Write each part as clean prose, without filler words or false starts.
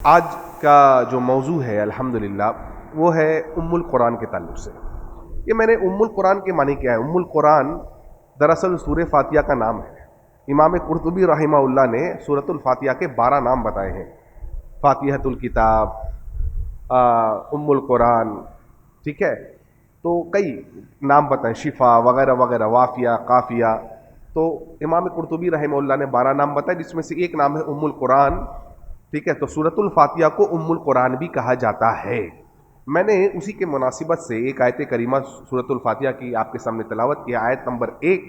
आज का जो मौजू है अल्हम्दुलिल्लाह वो है उम्मुल कुरान के ताल्लुक से। ये मैंने उम्मुल कुरान के माने क्या है। उम्मुल कुरान दरअसल सूरह फातिहा का नाम है। इमाम कुर्तुबी रहमहुल्लाह ने सूरतुल फातिहा के 12 नाम बताए हैं। फातिहतुल किताब, उम्मुल कुरान, ठीक है। तो कई नाम बताएं, शिफा वगैरह वगैरह, वाफिया, काफिया। तो इमाम कुर्तुबी रहमहुल्लाह ने 12 नाम बताए, जिसमें से एक नाम है उम्मुल कुरान, ठीक है। तो सूरतुल फातिहा को उम्मुल कुरान भी कहा जाता है। मैंने उसी के मुनासिबत से एक आयत करीमा सूरतुल फातिहा की आपके सामने तिलावत की। आयत नंबर 1,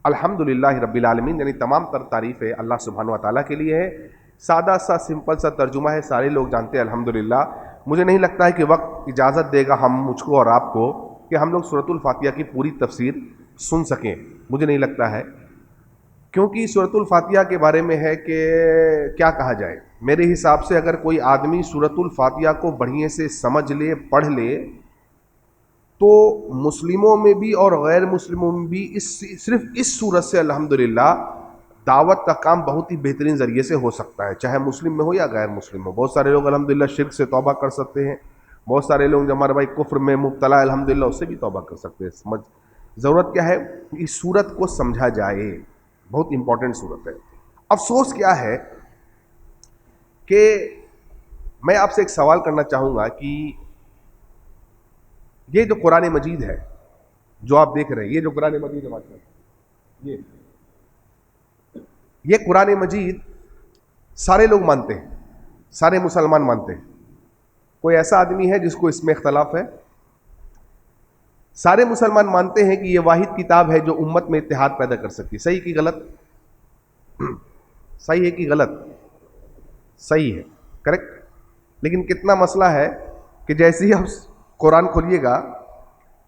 अल्हम्दुलिल्लाह रब्बिल आलमीन, यानी तमाम तर तारीफ़ें अल्लाह सुब्हानहू व तआला के लिए है। सादा सा सिंपल सा तर्जुमा है, सारे लोग जानते हैं अल्हम्दुलिल्लाह। मुझे नहीं लगता है कि वक्त इजाज़त देगा हम मुझको और आपको कि हम लोग सूरतुल फातिहा की पूरी तफसीर सुन सकें। मुझे नहीं लगता है, क्योंकि सूरतुल फातिहा के बारे में है कि क्या कहा जाए। मेरे हिसाब से अगर कोई आदमी सूरतुल फातिहा को बढ़िया से समझ ले, पढ़ ले, तो मुस्लिमों में भी और गैर मुस्लिमों में भी सिर्फ इस सूरत से अल्हम्दुलिल्लाह दावत का काम बहुत ही बेहतरीन ज़रिए से हो सकता है, चाहे मुस्लिम में हो या गैर मुस्लिम हो। बहुत सारे लोग अल्हम्दुलिल्लाह शिर्क से तौबा कर सकते हैं। बहुत सारे लोग जो हमारे भाई कुफ्र में मुब्तला अल्हम्दुलिल्लाह उससे भी तौबा कर सकते हैं। समझ, ज़रूरत क्या है, इस सूरत को समझा जाए। बहुत इंपॉर्टेंट सूरत है। अफसोस क्या है कि मैं आपसे एक सवाल करना चाहूँगा कि ये जो कुरान मजीद है जो आप देख रहे हैं, ये जो कुरान मजीद है माशाअल्लाह, ये कुरान मजीद सारे लोग मानते हैं, सारे मुसलमान मानते हैं। कोई ऐसा आदमी है जिसको इसमें इख्तलाफ है? सारे मुसलमान मानते हैं कि ये वाहिद किताब है जो उम्मत में इत्तेहाद पैदा कर सकती है। सही कि गलत? सही है कि गलत? सही है, करेक्ट। लेकिन कितना मसला है कि जैसे ही आप कुरान खोलिएगा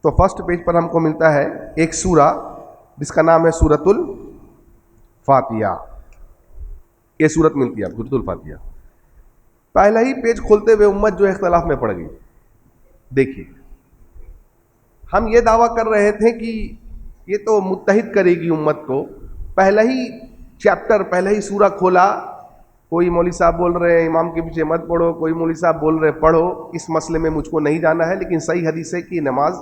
तो फर्स्ट पेज पर हमको मिलता है एक सूरा जिसका नाम है सूरतुल फातिहा। ये सूरत मिलती है सूरतुल फातिहा। पहला ही पेज खोलते हुए उम्मत जो है इख्तलाफ में पड़ गई। देखिए, हम ये दावा कर रहे थे कि ये तो मुत्तहिद करेगी उम्मत को। पहला ही चैप्टर, पहला ही सूरा खोला, कोई मौलवी साहब बोल रहे हैं इमाम के पीछे मत पढ़ो, कोई मौलवी साहब बोल रहे पढ़ो। इस मसले में मुझको नहीं जाना है, लेकिन सही हदीस है कि नमाज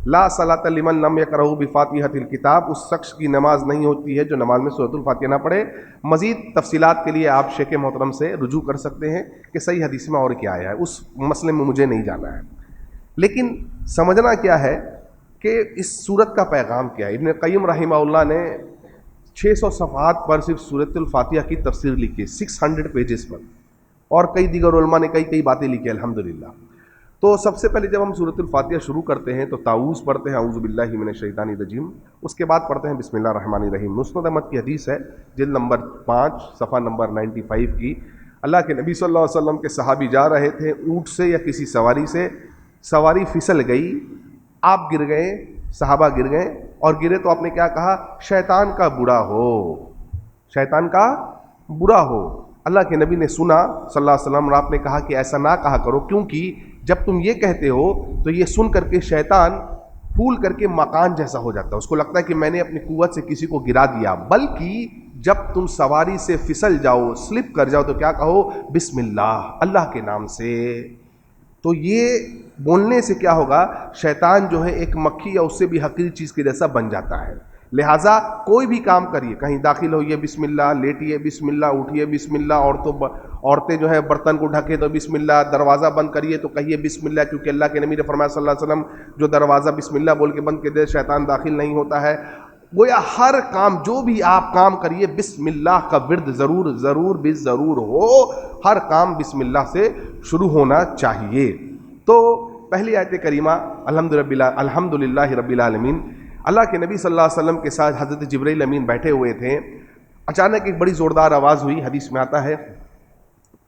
ला सलात लिमन लम यक़रअहु बिफ़ातिहतिल किताब, उस शख्स की नमाज नहीं होती है जो नमाज में सूरतुल फातिहा ना पढ़े। मज़ीद तफसीलात के लिए आप शेख मोहतरम से रुजू कर सकते हैं कि सही हदीस में और क्या आया है। उस मसले में मुझे नहीं जाना है, लेकिन समझना क्या है कि इस सूरत का पैगाम क्या है। इब्न क़य्यिम रहमहुल्लाह ने 600 सफ़हात पर सिर्फ सूरतुल फातिहा की तफसीर लिखी है, 600 पेजेस पर, और कई दीगर उलमा ने कई कई बातें लिखी अल्हम्दुलिल्लाह। तो सबसे पहले जब हम सूरतुल फातिहा शुरू करते हैं तो ताऊज़ पढ़ते हैं, औज़ु बिल्लाहि मिनश शैतानिर रजीम। उसके बाद पढ़ते हैं बिस्मिल्लाहिर रहमानिर रहीम। मुस्नद अहमद की हदीस है, जिल्द नंबर 5 सफ़ा नंबर 95 की। अल्लाह के नबी सल्लल्लाहु अलैहि वसल्लम के सहाबी जा रहे थे ऊँट से या किसी सवारी से, सवारी फिसल गई, आप गिर गए, सहाबा गिर गए, और गिरे तो आपने क्या कहा? शैतान का बुरा हो, शैतान का बुरा हो। अल्लाह के नबी ने सुना सल्लल्लाहु अलैहि वसल्लम, और आपने कहा कि ऐसा ना कहा करो, क्योंकि जब तुम ये कहते हो तो ये सुन करके शैतान फूल करके मकान जैसा हो जाता है, उसको लगता है कि मैंने अपनी कुव्वत से किसी को गिरा दिया। बल्कि जब तुम सवारी से फिसल जाओ, स्लिप कर जाओ, तो क्या कहो? बिस्मिल्लाह, अल्लाह के नाम से। तो ये बोलने से क्या होगा? शैतान जो है एक मक्खी या उससे भी हकीर चीज़ के जैसा बन जाता है। लिहाजा कोई भी काम करिए, कहीं दाखिल होइए बिस्मिल्लाह, लेटिए बिस्मिल्लाह, उठिए बिस्मिल्लाह, औरतें जो है बर्तन को ढके तो बिस्मिल्लाह, दरवाज़ा बंद करिए तो कहिए बिस्मिल्लाह, क्योंकि अल्लाह के नबी ने फरमाया सल्लल्लाहु अलैहि वसल्लम, जो दरवाज़ा बिस्मिल्लाह बोल के बंद कर दे शैतान दाखिल नहीं होता है। गोया हर काम, जो भी आप काम करिए, बिस्मिल्लाह का विर्द ज़रूर ज़रूर ज़रूर हो। हर काम बिस्मिल्लाह से शुरू होना चाहिए। तो पहली आयत करीमा अल्हम्दुलिल्लाह रब्बिल आलमीन। अल्लाह के नबी सल्लल्लाहु अलैहि वसल्लम के साथ हज़रत जिब्रील अमीन बैठे हुए थे। अचानक एक बड़ी ज़ोरदार आवाज़ हुई। हदीस में आता है,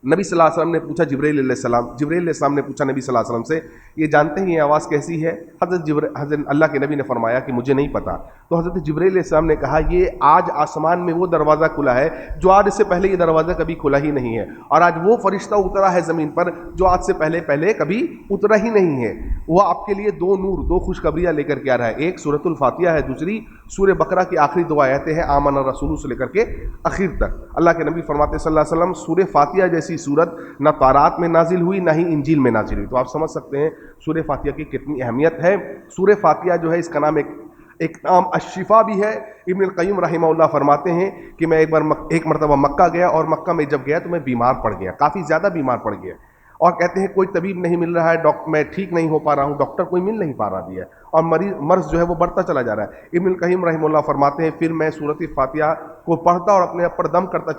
नबी सल्लल्लाहु अलैहि वसल्लम ने पूछा जिब्रील अलैहिस्सलाम ने पूछा नबी सल्लल्लाहु अलैहि वसल्लम से, ये जानते हैं ये आवाज़ कैसी है? हज़रत अल्लाह के नबी ने फरमाया कि मुझे नहीं पता। तो हज़रत जिब्रील अलैहिस्सलाम ने कहा, ये आज आसमान में वो दरवाज़ा खुला है जो आज से पहले ये दरवाज़ा कभी खुला ही नहीं है, और आज वो फरिश्ता उतरा है ज़मीन पर जो आज से पहले कभी उतरा ही नहीं है। वह आपके लिए 2 नूर, 2 खुशखबरियाँ लेकर के आ रहा है। एक सूरतुल फातिहा है, दूसरी सूरह बकरा की आखिरी 2 आयतें हैं, आमन रसूल से लेकर के आखिर तक। अल्लाह के नबी फरमाते सल्लल्लाहु अलैहि वसल्लम, सूरह फातिहा जैसी सूरत न तौरात में नाजिल हुई ना ही इंजील में नाजिल हुई। तो आप समझ सकते हैं सूरह फातिहा की कितनी अहमियत है। सूरह फातिहा जो है, इसका नाम एक नाम अशिफा भी है। इब्न क़य्यिम रहमहुल्लाह फरमाते हैं कि मैं एक मरतबा मक्का गया, और मक्का में जब गया तो मैं बीमार पड़ गया, काफ़ी ज़्यादा बीमार पड़ गया, और कहते हैं कोई तबीब नहीं मिल रहा है, मैं ठीक नहीं हो पा रहा हूँ, डॉक्टर कोई मिल नहीं पा रहा भी है, और मर्ज जो है वो बढ़ता चला जा रहा है। इब्न क़य्यिम रहमहुल्लाह फरमाते हैं, फिर मैं सूरत फातिहा को पढ़ता और अपने ऊपर दम करता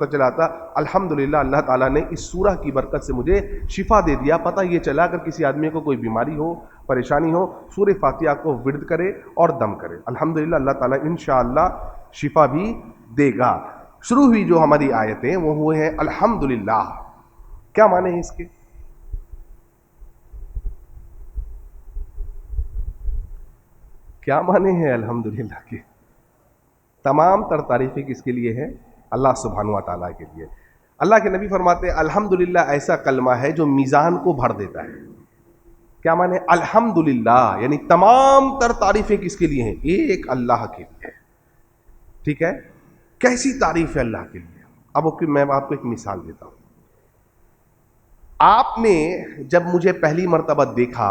चलाता। अल्हम्दुलिल्लाह, अल्लाह ताला ने इस सूरह की बरकत से मुझे शिफा दे दिया। पता ये चला अगर किसी आदमी को कोई बीमारी हो, परेशानी हो, सूरह फातिहा को विर्द करे और दम करे, अल्हम्दुलिल्लाह अल्लाह ताला इंशाअल्लाह शिफा भी देगा। शुरू हुई जो हमारी आयतें वो हुए हैं अल्हम्दुलिल्लाह। क्या माने हैं इसके? क्या माने हैं अल्हम्दुलिल्लाह के? तमाम तर तारीफें किसके लिए है? अल्लाह सुब्हानहू व तआला के लिए। अल्लाह के नबी फरमाते हैं अल्हम्दुलिल्लाह ऐसा कलमा है जो मीज़ान को भर देता है। क्या माने अल्हम्दुलिल्लाह? यानी तमाम तर तारीफें किसके लिए हैं? एक अल्लाह के लिए। ठीक है, कैसी तारीफ है अल्लाह के लिए? अब मैं आपको एक मिसाल देता हूं। आपने जब मुझे पहली मर्तबा देखा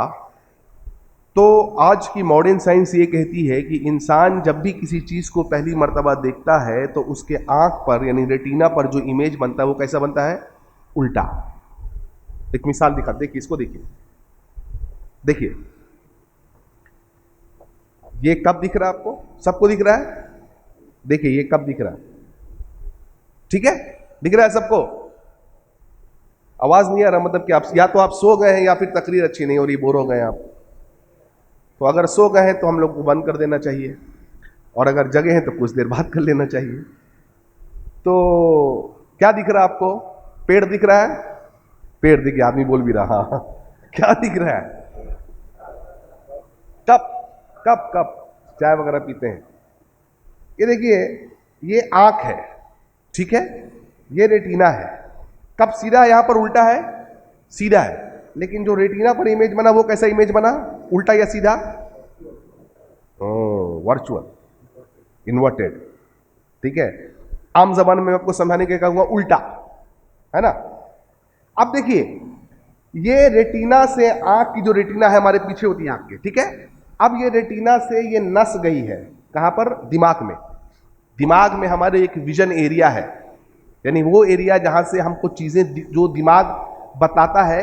तो आज की मॉडर्न साइंस ये कहती है कि इंसान जब भी किसी चीज़ को पहली मर्तबा देखता है तो उसके आंख पर यानी रेटिना पर जो इमेज बनता है वो कैसा बनता है? उल्टा। एक मिसाल दिखा, देखिए इसको, देखिए ये कब दिख रहा है आपको? सबको दिख रहा है? देखिए ये कब दिख रहा है? ठीक है, दिख रहा है सबको? आवाज नहीं आ रहा, मतलब कि आप या तो आप सो गए हैं या फिर तकरीर अच्छी नहीं हो रही, बोर हो गए हैं आप। तो अगर सो गए हैं तो हम लोग को बंद कर देना चाहिए, और अगर जगे हैं तो कुछ देर बाद कर लेना चाहिए। तो क्या दिख रहा है आपको? पेड़ दिख रहा है? पेड़ दिख गया, आदमी बोल भी रहा। हाँ, क्या दिख रहा है? कप चाय वगैरह पीते हैं। ये देखिए, ये आंख है, ठीक है, ये रेटिना है। कब सीधा है? यहां पर उल्टा है, सीधा है। लेकिन जो रेटिना पर इमेज बना वो कैसा इमेज बना? उल्टा या सीधा? Virtual, inverted. ठीक है, आम जबान में आपको समझाने के कहूंगा उल्टा, है ना। अब देखिए, ये रेटिना से, आंख की जो रेटिना है हमारे पीछे होती है आंख के, ठीक है। अब ये रेटिना से ये नस गई है कहां पर? दिमाग में। दिमाग में हमारे एक विजन एरिया है, यानी वो एरिया जहां से हमको चीजें, जो दिमाग बताता है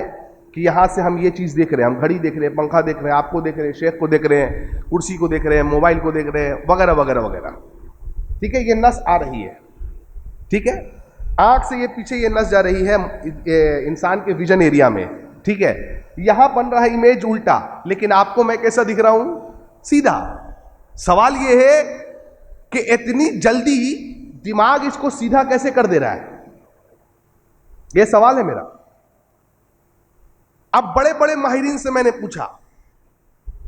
कि यहां से हम ये चीज देख रहे हैं, हम घड़ी देख रहे हैं, पंखा देख रहे हैं, आपको देख रहे हैं, शेख को देख रहे हैं, कुर्सी को देख रहे हैं, मोबाइल को देख रहे हैं, वगैरह वगैरह वगैरह। ठीक है, ये नस आ रही है, ठीक है, आंख से ये पीछे ये नस जा रही है इंसान के विजन एरिया में, ठीक है। यहां बन रहा है इमेज उल्टा, लेकिन आपको मैं कैसा दिख रहा हूं? सीधा। सवाल ये है कि इतनी जल्दी दिमाग इसको सीधा कैसे कर दे रहा है? यह सवाल है मेरा। अब बड़े बड़े माहिरीन से मैंने पूछा।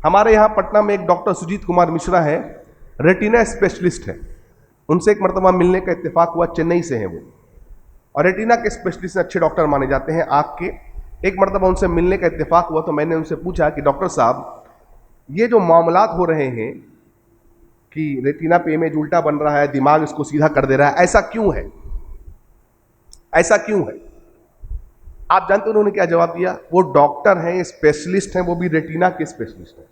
हमारे यहां पटना में एक डॉक्टर सुजीत कुमार मिश्रा है, रेटिना स्पेशलिस्ट है। उनसे एक मरतबा मिलने का इत्तेफाक हुआ, चेन्नई से हैं वो, और रेटिना के स्पेशलिस्ट अच्छे डॉक्टर माने जाते हैं आंख के। एक मरतबा उनसे मिलने का इत्तेफाक हुआ तो मैंने उनसे पूछा कि डॉक्टर साहब, ये जो मामलात हो रहे हैं कि रेटिना पे इमेज उल्टा बन रहा है, दिमाग इसको सीधा कर दे रहा है, ऐसा क्यों है? ऐसा क्यों है? आप जानते हैं उन्होंने क्या जवाब दिया? वो डॉक्टर हैं, स्पेशलिस्ट हैं, वो भी रेटिना के स्पेशलिस्ट हैं।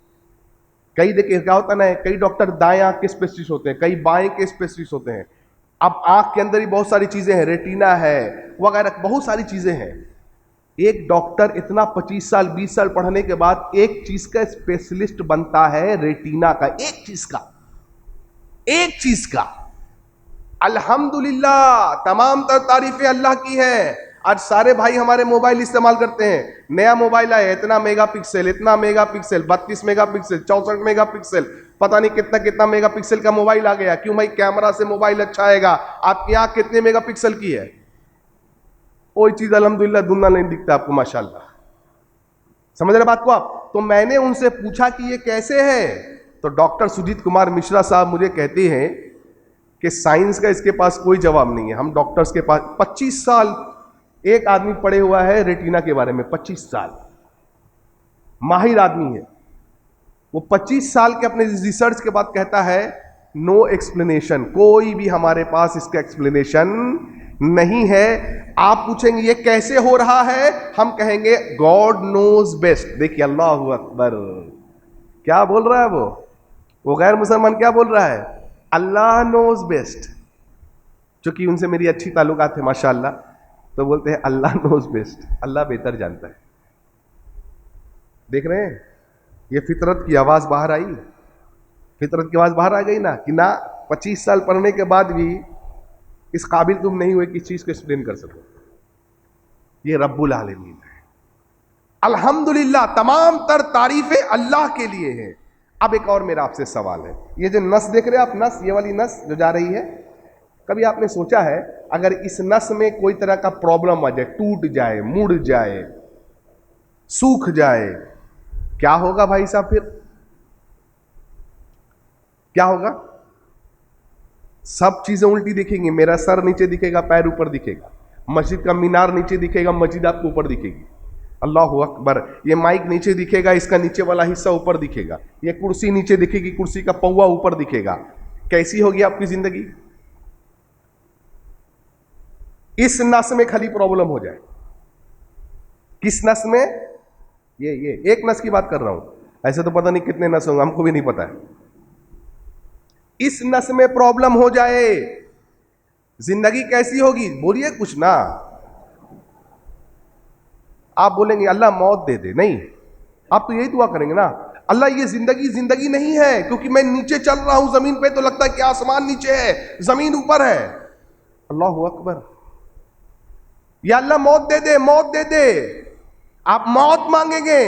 कई देखिए क्या होता ना, कई डॉक्टर दाएं आंख के स्पेशलिस्ट होते हैं, कई बाएं के स्पेशलिस्ट होते हैं। अब आंख के अंदर ही बहुत सारी चीजें हैं, रेटिना है वगैरह, बहुत सारी चीजें हैं। एक डॉक्टर इतना 25 साल 20 साल पढ़ने के बाद एक चीज का स्पेशलिस्ट बनता है, रेटिना का, एक चीज का। अल्हम्दुलिल्लाह, तमाम तर तारीफें अल्लाह की है। आज सारे भाई हमारे मोबाइल इस्तेमाल करते हैं, नया मोबाइल आया, इतना मेगापिक्सल, 32 मेगापिक्सल, 64 मेगापिक्सल, पता नहीं कितना कितना मेगापिक्सल का मोबाइल आ गया। क्यों भाई? कैमरा से मोबाइल अच्छा आएगा। आपकी आंख कितने मेगापिक्सल की है? कोई चीज अल्हम्दुलिल्लाह धुंधला नहीं दिखता आपको, माशाल्लाह। समझ रहे बात को आप? तो मैंने उनसे पूछा कि ये कैसे है, तो डॉक्टर सुजीत कुमार मिश्रा साहब मुझे कहते हैं कि साइंस का इसके पास कोई जवाब नहीं है। हम डॉक्टर्स के पास 25 साल एक आदमी पढ़े हुआ है रेटिना के बारे में, 25 साल माहिर आदमी है वो। 25 साल के अपने रिसर्च के बाद कहता है नो एक्सप्लेनेशन, कोई भी हमारे पास इसका एक्सप्लेनेशन नहीं है। आप पूछेंगे ये कैसे हो रहा है, हम कहेंगे गॉड नोज बेस्ट। देखिए अल्लाह अकबर, क्या बोल रहा है वो गैर मुसलमान क्या बोल रहा है, अल्लाह नोज बेस्ट। चूंकि उनसे मेरी अच्छी ताल्लुकात है माशाअल्लाह, तो बोलते हैं अल्लाह नोज बेस्ट, अल्लाह बेहतर जानता है। देख रहे हैं, ये फितरत की आवाज बाहर आई, फितरत की आवाज बाहर आ गई ना, कि ना 25 साल पढ़ने के बाद भी इस काबिल तुम नहीं हुए किस चीज को एक्सप्लेन कर सको। ये रब्बुल आलमीन है। अल्हम्दुलिल्लाह, तमाम तर तारीफें अल्लाह के लिए हैं। अब एक और मेरा आपसे सवाल है, ये जो नस देख रहे हैं आप, नस, ये वाली नस जो जा रही है, कभी आपने सोचा है अगर इस नस में कोई तरह का प्रॉब्लम आ जाए, टूट जाए, मुड़ जाए, सूख जाए, क्या होगा भाई साहब? फिर क्या होगा? सब चीजें उल्टी दिखेंगी, मेरा सर नीचे दिखेगा, पैर ऊपर दिखेगा, मस्जिद का मीनार नीचे दिखेगा, मस्जिद आपको ऊपर दिखेगी। अल्लाह अकबर। ये माइक नीचे दिखेगा, इसका नीचे वाला हिस्सा ऊपर दिखेगा, ये कुर्सी नीचे दिखेगी, कुर्सी का पौवा ऊपर दिखेगा। कैसी होगी आपकी जिंदगी? इस नस में खाली प्रॉब्लम हो जाए, किस नस में? ये एक नस की बात कर रहा हूं, ऐसे तो पता नहीं कितने नस होंगे, हमको भी नहीं पता है। इस नस में प्रॉब्लम हो जाए, जिंदगी कैसी होगी? बोलिए कुछ ना। आप बोलेंगे अल्लाह मौत दे दे, नहीं, आप तो यही दुआ करेंगे ना, अल्लाह ये जिंदगी नहीं है, क्योंकि मैं नीचे चल रहा हूं जमीन पे तो लगता है कि आसमान नीचे है, जमीन ऊपर है। अल्लाह अकबर। या अल्लाह मौत दे दे, मौत दे दे, आप मौत मांगेंगे?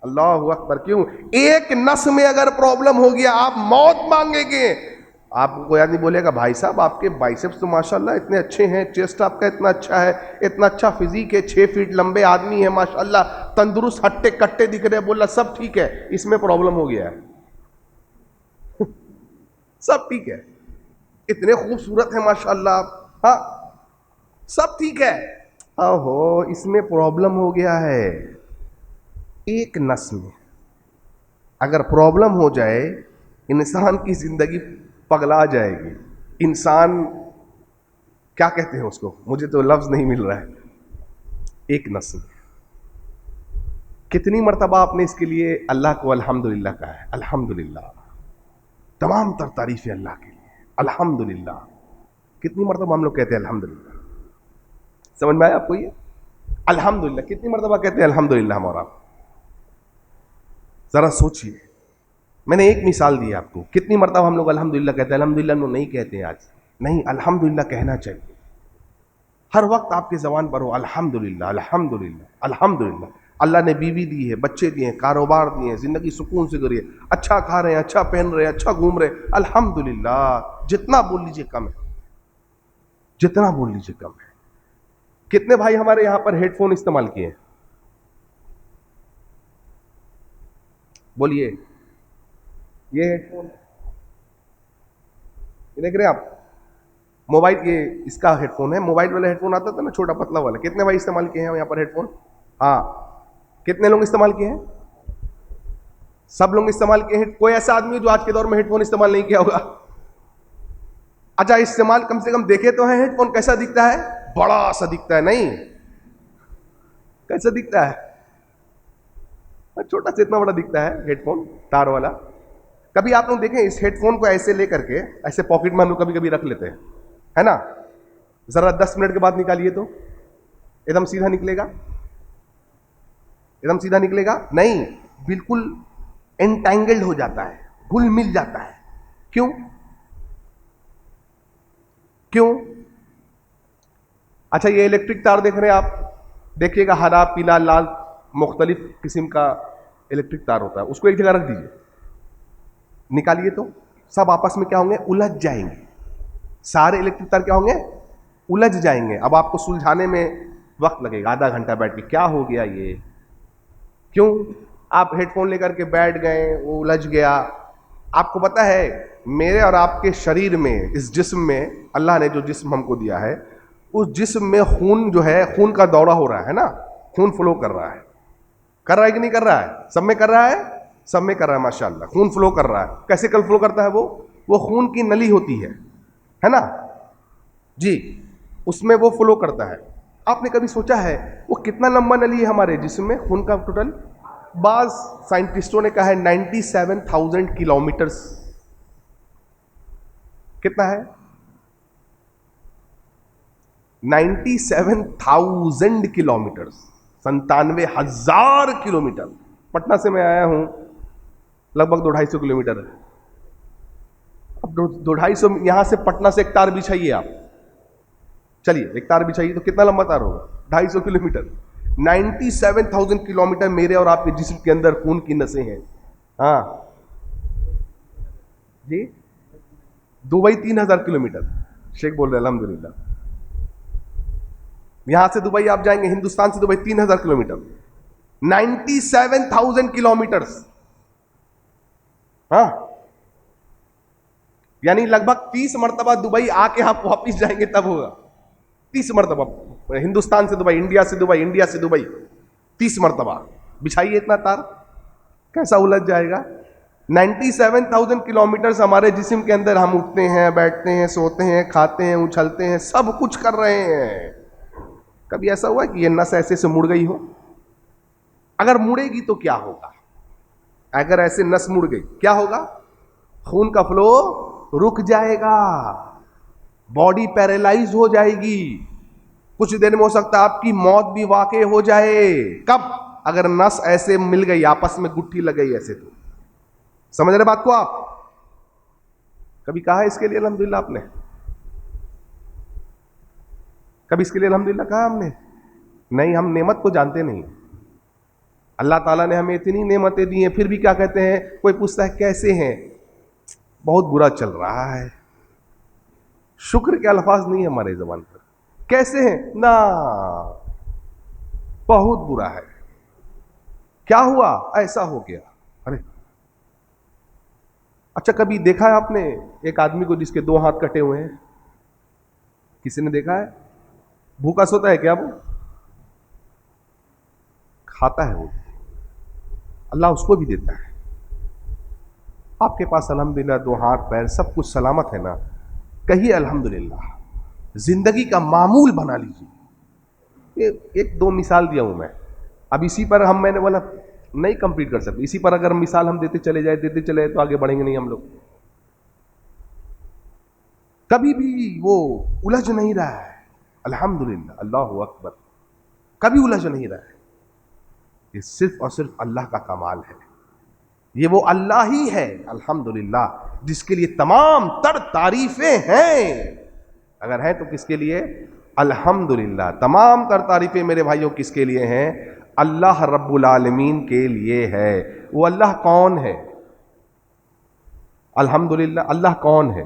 अल्लाह अकबर। क्यों? एक नस में अगर प्रॉब्लम हो गया आप मौत मांगेंगे। आपको कोई आदमी बोलेगा भाई साहब आपके बाइसेप्स तो माशाल्लाह इतने अच्छे हैं, चेस्ट आपका इतना अच्छा है, इतना अच्छा फिजिक है, 6 फीट लंबे आदमी है माशाल्लाह, तंदुरुस्त हट्टे कट्टे दिख रहे हैं, बोला सब ठीक है, इसमें प्रॉब्लम हो गया है सब ठीक है, इतने खूबसूरत है माशाल्लाह, हाँ सब ठीक है, ओहो इसमें प्रॉब्लम हो गया है। एक नस में अगर प्रॉब्लम हो जाए, इंसान की जिंदगी पगला जाएगी। इंसान क्या कहते हैं उसको, मुझे तो लफ्ज नहीं मिल रहा है। एक नस में कितनी मर्तबा आपने इसके लिए अल्लाह को अल्हम्दुलिल्लाह कहा है? अल्हम्दुलिल्लाह, तमाम तर तारीफें अल्लाह के लिए, अल्हम्दुलिल्लाह। कितनी मर्तबा हम लोग कहते हैं अल्हम्दुलिल्लाह? समझ में आया आपको ये? अल्हम्दुलिल्लाह कितनी मर्तबा कहते हैं अल्हम्दुलिल्लाह हम और आप? जरा सोचिए, मैंने एक मिसाल दी आपको, कितनी मर्तबा हम लोग अल्हम्दुलिल्लाह कहते हैं? अल्हम्दुलिल्लाह हम लोग नहीं कहते हैं आज, नहीं, अल्हम्दुलिल्लाह कहना चाहिए। हर वक्त आपकी जबान पर हो अल्हम्दुलिल्लाह अल्हम्दुलिल्लाह अल्हम्दुलिल्लाह। अल्लाह ने बीवी दी है, बच्चे दिए हैं, कारोबार दिए हैं, जिंदगी सुकून से करिए, अच्छा खा रहे हैं, अच्छा पहन रहे हैं, अच्छा घूम रहे हैं, अल्हम्दुलिल्लाह। जितना बोल लीजिए कम है, जितना बोल लीजिए कम है। कितने भाई हमारे यहां पर हेडफोन इस्तेमाल किए हैं? बोलिए। ये हेडफोन, ये देख रहे हैं आप, मोबाइल, ये इसका हेडफोन है, मोबाइल वाला हेडफोन आता था ना छोटा पतला वाला, कितने भाई इस्तेमाल किए हैं यहाँ पर हेडफोन? हाँ, कितने लोग इस्तेमाल किए हैं? सब लोग इस्तेमाल किए हैं। कोई ऐसा आदमी जो आज के दौर में हेडफोन इस्तेमाल नहीं किया होगा? अच्छा, इस्तेमाल कम से कम देखे तो है हेडफोन, कैसा दिखता है? बड़ा सा दिखता है, नहीं कैसा दिखता है? छोटा सा इतना बड़ा दिखता है हेडफोन, तार वाला। कभी आप लोग देखें इस हेडफोन को ऐसे लेकर के ऐसे पॉकेट में हम लोग कभी कभी रख लेते हैं, है ना? जरा 10 मिनट के बाद निकालिए तो एकदम सीधा निकलेगा? एकदम सीधा निकलेगा? नहीं, बिल्कुल एंटैंगल्ड हो जाता है, घुल मिल जाता है। क्यों? क्यों? अच्छा, ये इलेक्ट्रिक तार देख रहे हैं आप, देखिएगा हरा पीला लाल मुख्तलिफ किस्म का इलेक्ट्रिक तार होता है, उसको एक जगह रख दीजिए, निकालिए तो सब आपस में क्या होंगे? उलझ जाएंगे। सारे इलेक्ट्रिक तार क्या होंगे? उलझ जाएंगे। अब आपको सुलझाने में वक्त लगेगा, आधा घंटा बैठ के, क्या हो गया ये? क्यों? आप हेडफोन लेकर के बैठ गए, वो उलझ गया। आपको पता है मेरे और आपके शरीर में, इस जिस्म में, अल्लाह ने जो जिस्म हमको दिया है, उस जिस्म में खून जो है, खून का दौरा हो रहा है ना, खून फ्लो कर रहा है। कर रहा है कि नहीं कर रहा है? सब में कर रहा है, सब में कर रहा है माशाल्लाह, खून फ्लो कर रहा है। कैसे कल फ्लो करता है वो? वो खून की नली होती है ना जी, उसमें वो फ्लो करता है। आपने कभी सोचा है वो कितना लंबा नली है हमारे जिस्म में खून का टोटल? बाज साइंटिस्टों ने कहा है 97,000 किलोमीटर्स। कितना है? 97,000 किलोमीटर्स, 97,000 किलोमीटर। पटना से मैं आया हूं लगभग 200-250 किलोमीटर। अब 200-250 यहां से पटना से एक तार बिछाइए आप, चलिए एक तार बिछाइए तो कितना लंबा तार होगा? 250 किलोमीटर। 97,000 किलोमीटर मेरे और आपके जिस्म के अंदर खून की नसें हैं। हाँ जी, दुबई 3,000 किलोमीटर। शेख बोल रहे हैं अल्हम्दुलिल्लाह। यहां से दुबई आप जाएंगे, हिंदुस्तान से दुबई 3,000 किलोमीटर, 97,000 किलोमीटर्स। हाँ, यानी लगभग 30 मरतबा दुबई आके आप वापिस जाएंगे तब होगा। 30 मरतबा हिंदुस्तान से दुबई, इंडिया से दुबई, इंडिया से दुबई, 30 मरतबा बिछाइए इतना तार, कैसा उलझ जाएगा? 97,000 किलोमीटर हमारे जिस्म के अंदर हम उठते हैं, बैठते हैं, सोते हैं, खाते हैं, उछलते हैं, सब कुछ कर रहे हैं। कभी ऐसा हुआ कि ये नस ऐसे से मुड़ गई हो? अगर मुड़ेगी तो क्या होगा? अगर ऐसे नस मुड़ गई क्या होगा? खून का फ्लो रुक जाएगा, बॉडी पैरालाइज हो जाएगी, कुछ देर में हो सकता है आपकी मौत भी वाकई हो जाए। कब? अगर नस ऐसे मिल गई, आपस में गुट्ठी लग गई ऐसे। तो समझ रहे बात को आप? कभी कहा है इसके लिए अल्हम्दुलिल्लाह आपने? कभी इसके लिए अल्हम्दुलिल्लाह कहा हमने? नहीं, हम नेमत को जानते नहीं। अल्लाह ताला ने हमें इतनी नेमतें दी हैं, फिर भी क्या कहते हैं? कोई पूछता है कैसे हैं, बहुत बुरा चल रहा है। शुक्र के अल्फाज नहीं है हमारे जबान पर। कैसे हैं ना, बहुत बुरा है। क्या हुआ? ऐसा हो गया। अरे अच्छा, कभी देखा है आपने एक आदमी को जिसके 2 हाथ कटे हुए हैं? किसी ने देखा है? भूखा सोता है क्या वो? खाता है वो, अल्लाह उसको भी देता है। आपके पास अल्हम्दुलिल्लाह 2 हाथ पैर सब कुछ सलामत है ना, कहिए अल्हम्दुलिल्लाह। जिंदगी का मामूल बना लीजिए। एक 2 मिसाल दिया हूं मैं, अब इसी पर मैंने बोला नहीं कंप्लीट कर सकते, इसी पर अगर मिसाल हम देते चले जाए तो आगे बढ़ेंगे नहीं हम लोग। कभी भी वो उलझ नहीं रहा है, अल्हम्दुलिल्लाह, अल्लाहु अकबर, कभी उलझ नहीं रहा है। ये सिर्फ और सिर्फ अल्लाह का कमाल है। ये वो अल्लाह ही है अल्हम्दुलिल्लाह, जिसके लिए तमाम तर तारीफें हैं। अगर हैं तो किसके लिए? अल्हम्दुलिल्लाह। तमाम तर तारीफें मेरे भाइयों किसके लिए हैं? अल्लाह रब्बुल आलमीन के लिए है। वो अल्लाह कौन है? अल्हम्दुलिल्लाह, अल्लाह कौन है?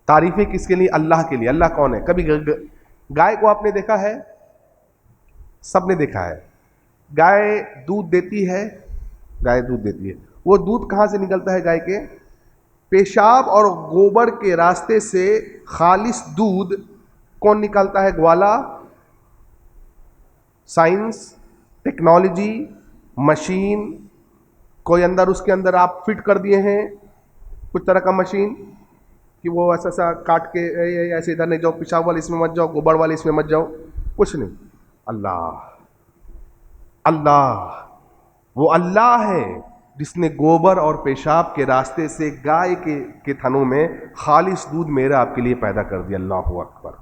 तारीफें किसके लिए? अल्लाह के लिए। अल्लाह कौन है? कभी गाय को आपने देखा है? सबने देखा है। गाय दूध देती है, गाय दूध देती है। वो दूध कहां से निकलता है? गाय के पेशाब और गोबर के रास्ते से खालिस दूध कौन निकालता है? ग्वाला। साइंस, टेक्नोलॉजी, मशीन, कोई अंदर उसके अंदर आप फिट कर दिए हैं कुछ तरह का मशीन कि वो ऐसा सा काट के ऐसे इधर नहीं जाओ, पेशाब वाले इसमें मत जाओ, गोबर वाले इसमें मत जाओ, कुछ नहीं। अल्लाह, अल्लाह, वो अल्लाह है जिसने गोबर और पेशाब के रास्ते से गाय के थनों में खालिस दूध मेरे आपके लिए पैदा कर दिया। अल्लाह अकबर।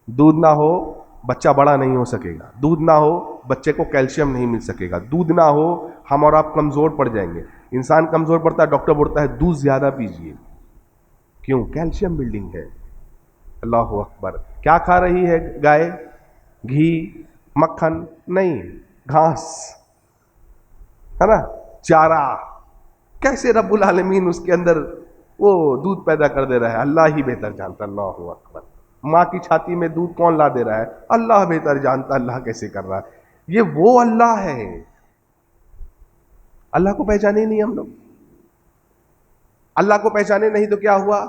दूध ना हो बच्चा बड़ा नहीं हो सकेगा, दूध ना हो बच्चे को कैल्शियम नहीं मिल सकेगा, दूध ना हो हम और आप कमज़ोर पड़ जाएंगे। इंसान कमज़ोर पड़ता है, डॉक्टर बोलता है दूध ज़्यादा पीजिए। क्यों? कैल्शियम बिल्डिंग है। अल्लाह अकबर। क्या खा रही है गाय? घी, मक्खन नहीं, घास, है ना, चारा। कैसे रब्बुल आलमीन उसके अंदर वो दूध पैदा कर दे रहा है? अल्लाह ही बेहतर जानता। अल्लाह अकबर। माँ की छाती में दूध कौन ला दे रहा है? अल्लाह बेहतर जानता, अल्लाह कैसे कर रहा है। ये वो अल्लाह है। अल्लाह को पहचाने नहीं हम लोग। अल्लाह को पहचाने नहीं तो क्या हुआ?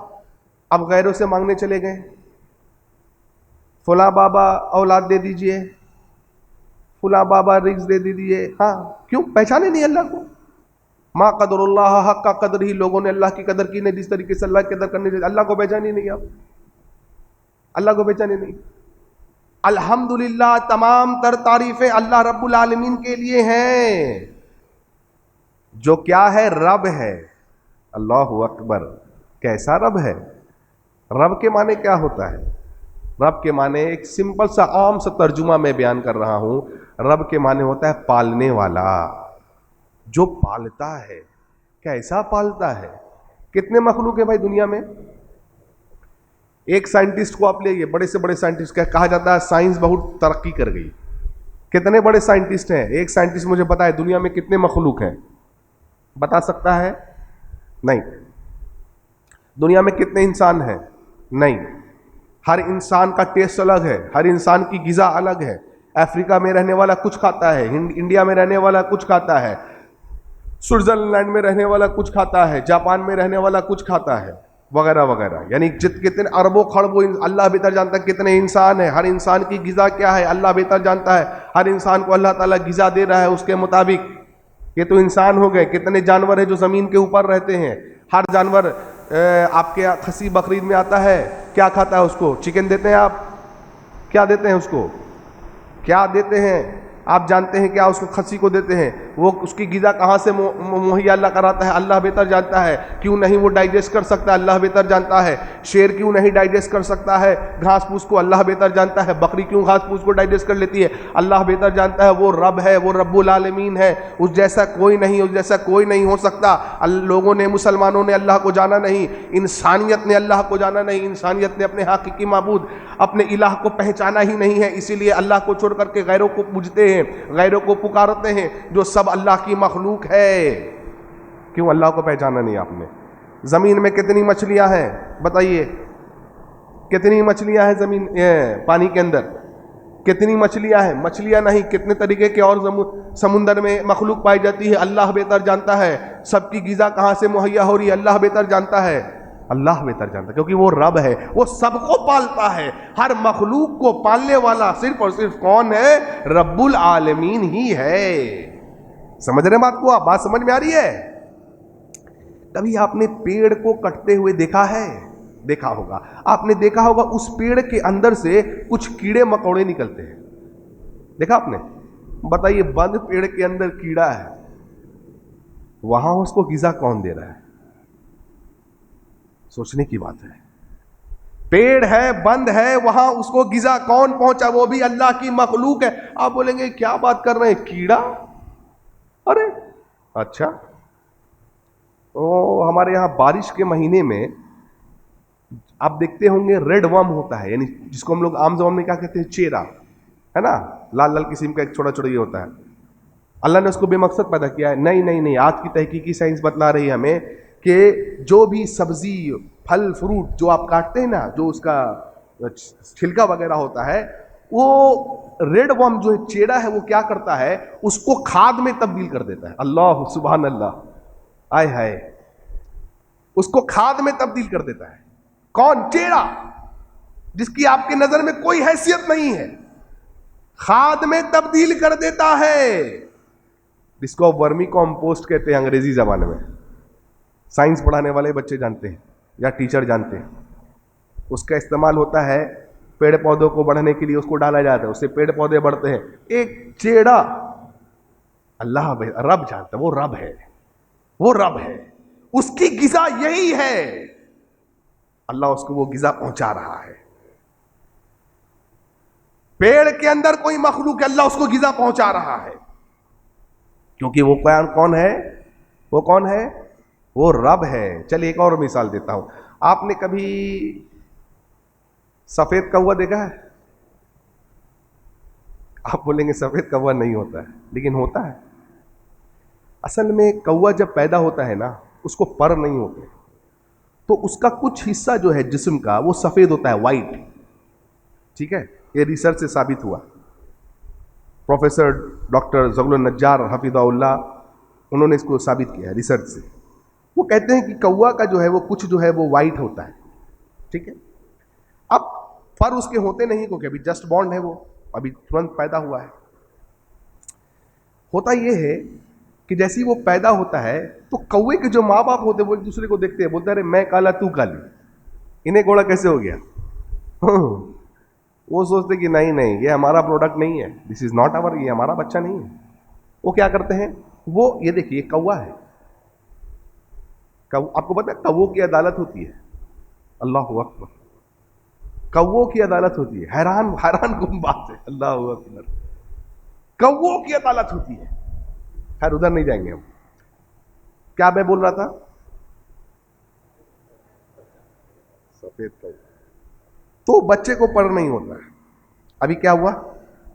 अब गैरों से मांगने चले गए, फुला बाबा औलाद दे दीजिए, फुला बाबा रिज्क दे दीजिए। हाँ, क्यों? पहचाने नहीं अल्लाह को। मा कदरुल्लाह हक्का कदर ही, लोगों ने अल्लाह की कदर की नहीं जिस तरीके से अल्लाह की कदर करनी चाहिए। अल्लाह को पहचानी नहीं आप, अल्लाह को पहचानी नहीं। अल्हम्दुलिल्लाह, तमाम तर तारीफें अल्लाह रब्बुल आलमीन के लिए हैं, जो क्या है, रब है। अल्लाहु अकबर। कैसा रब है? रब के माने क्या होता है? रब के माने एक सिंपल सा आम सा तर्जुमा मैं बयान कर रहा हूं। रब के माने होता है पालने वाला, जो पालता है। कैसा पालता है? कितने मखलूक है भाई दुनिया में? एक साइंटिस्ट को आप ले, बड़े से बड़े साइंटिस्ट कहा जाता है साइंस बहुत तरक्की कर गई। कितने बड़े साइंटिस्ट हैं? एक साइंटिस्ट मुझे पता है दुनिया में कितने मखलूक हैं, बता सकता है? नहीं। दुनिया में कितने इंसान हैं? नहीं। हर इंसान का टेस्ट अलग है, हर इंसान की गिज़ा अलग है। अफ्रीका में रहने वाला कुछ खाता है, इंडिया में रहने वाला कुछ खाता है, स्विट्जरलैंड में रहने वाला कुछ खाता है, जापान में रहने वाला कुछ खाता है, वगैरह वगैरह। यानी कितने अरबों खरबों अल्लाह बेहतर जानता है कितने इंसान है, हर इंसान की गिज़ा क्या है अल्लाह बेहतर जानता है। हर इंसान को अल्लाह ताला गिज़ा दे रहा है उसके मुताबिक। ये तो इंसान हो गए। कितने जानवर है जो ज़मीन के ऊपर रहते हैं। हर जानवर आपके खसी बकरीद में आता है, क्या खाता है उसको? चिकन देते हैं आप? क्या देते हैं उसको? क्या देते हैं आप जानते हैं क्या? उसको खसी को देते हैं। वो उसकी गिज़ा कहाँ से मुहैया अल्लाह कराता है अल्लाह बेहतर जानता है। क्यों नहीं वो डाइजेस्ट कर सकता अल्लाह बेहतर जानता है। शेर क्यों नहीं डाइजेस्ट कर सकता है घास फूस को, अल्लाह बेहतर जानता है। बकरी क्यों घास फूस को डाइजेस्ट कर लेती है, अल्लाह बेहतर जानता है। वो रब है, वो रब्बुल आलमीन है, उस जैसा कोई नहीं, उस जैसा कोई नहीं हो सकता। लोगों ने, मुसलमानों ने अल्लाह को जाना नहीं, इंसानियत ने अल्लाह को जाना नहीं, इंसानियत ने अपने हकीकी माबूद, अपने इलाह को पहचाना ही नहीं है। इसीलिए अल्लाह को छोड़ करके गैरों को पूजते हैं, गैरों को पुकारते हैं, जो सब अल्लाह की मखलूक है। क्यों अल्लाह को पहचाना नहीं आपने? जमीन में कितनी मछलियां हैं बताइए? कितनी मछलियां हैं जमीन पानी के अंदर? कितनी मछलियां हैं? मछलियां नहीं, कितने तरीके के और समुंदर में मखलूक पाई जाती है अल्लाह बेहतर जानता है। सबकी गिज़ा कहाँ से मुहैया हो रही है अल्लाह बेहतर जानता है। अल्लाह बेहतर जानता है क्योंकि वो रब है, वो सबको पालता है। हर मखलूक को पालने वाला सिर्फ और सिर्फ कौन है? रब्बुल आलमीन ही है। समझ रहे बात को? आप बात समझ में आ रही है? कभी आपने पेड़ को कटते हुए देखा है? देखा होगा, आपने देखा होगा उस पेड़ के अंदर से कुछ कीड़े मकोड़े निकलते हैं। देखा आपने? बताइए, बंद पेड़ के अंदर कीड़ा है, वहां उसको गिज़ा कौन दे रहा है? सोचने की बात है। पेड़ है, बंद है, वहां उसको गिज़ा कौन पहुंचा? वो भी अल्लाह की मखलूक है। आप बोलेंगे क्या बात कर रहे हैं, कीड़ा? अरे अच्छा, तो हमारे यहां बारिश के महीने में आप देखते होंगे रेड वर्म होता है, यानी जिसको हम लोग आम जबान में क्या कहते हैं, चेरा, है ना, लाल लाल किस्म का एक छोटा छोटा ये होता है। अल्लाह ने उसको बेमकसद पैदा किया है? नहीं नहीं नहीं, आज की तहकीकी साइंस बतला रही है हमें कि जो भी सब्जी, फल, फ्रूट जो आप काटते हैं ना, जो उसका छिलका वगैरह होता है, वो रेड वर्म जो है, चेरा है, वो क्या करता है, उसको खाद में तब्दील कर देता है। अल्लाह सुभान अल्लाह, आय हाय, उसको खाद में तब्दील कर देता है। कौन? चेरा, जिसकी आपकी नजर में कोई हैसियत नहीं है, खाद में तब्दील कर देता है। जिसको वर्मी कॉम्पोस्ट कहते हैं अंग्रेजी जबान में। साइंस पढ़ाने वाले बच्चे जानते हैं या टीचर जानते हैं। उसका इस्तेमाल होता है पेड़ पौधों को बढ़ने के लिए, उसको डाला जाता है, उससे पेड़ पौधे बढ़ते हैं। एक चेड़ा, अल्लाह रब जानता है, वो रब है, वो रब है, उसकी गिज़ा यही है। अल्लाह उसको वो गिज़ा पहुंचा रहा है। पेड़ के अंदर कोई मखलूक है, अल्लाह उसको गिज़ा पहुंचा रहा है, क्योंकि वो कौन है? वो कौन है? वो रब है। चलिए एक और मिसाल देता हूं। आपने कभी सफेद कौवा देखा है? आप बोलेंगे सफेद कौवा नहीं होता है, लेकिन होता है। असल में कौवा जब पैदा होता है ना, उसको पर नहीं होते, तो उसका कुछ हिस्सा जो है जिस्म का, वो सफेद होता है, वाइट। ठीक है, ये रिसर्च से साबित हुआ। प्रोफेसर डॉक्टर ज़गलुन नज्जार हफिज़हुल्लाह, उन्होंने इसको साबित किया रिसर्च से। वो कहते हैं कि कौवा का जो है वो कुछ जो है वो वाइट होता है। ठीक है, अब पर उसके होते नहीं, क्योंकि अभी जस्ट बॉर्न है, वो अभी तुरंत पैदा हुआ है। होता ये है कि जैसे ही वो पैदा होता है तो कौवे के जो माँ बाप होते हैं वो एक दूसरे को देखते हैं, बोलते हैं अरे मैं काला तू काली, इन्हें घोड़ा कैसे हो गया। वो सोचते कि नहीं नहीं ये हमारा प्रोडक्ट नहीं है, दिस इज नॉट आवर, ये हमारा बच्चा नहीं है। वो क्या करते हैं, वो ये देखिए कौवा है, आपको पता है कौवों की अदालत होती है, अल्लाह अकबर, कौवों की अदालत होती है। हैरान हैरान कौन बात है, अल्लाह अकबर, कौवों की अदालत होती है। खैर उधर नहीं जाएंगे हम। क्या मैं बोल रहा था, सफेद कौवा, तो बच्चे को पढ़ नहीं होता है। अभी क्या हुआ,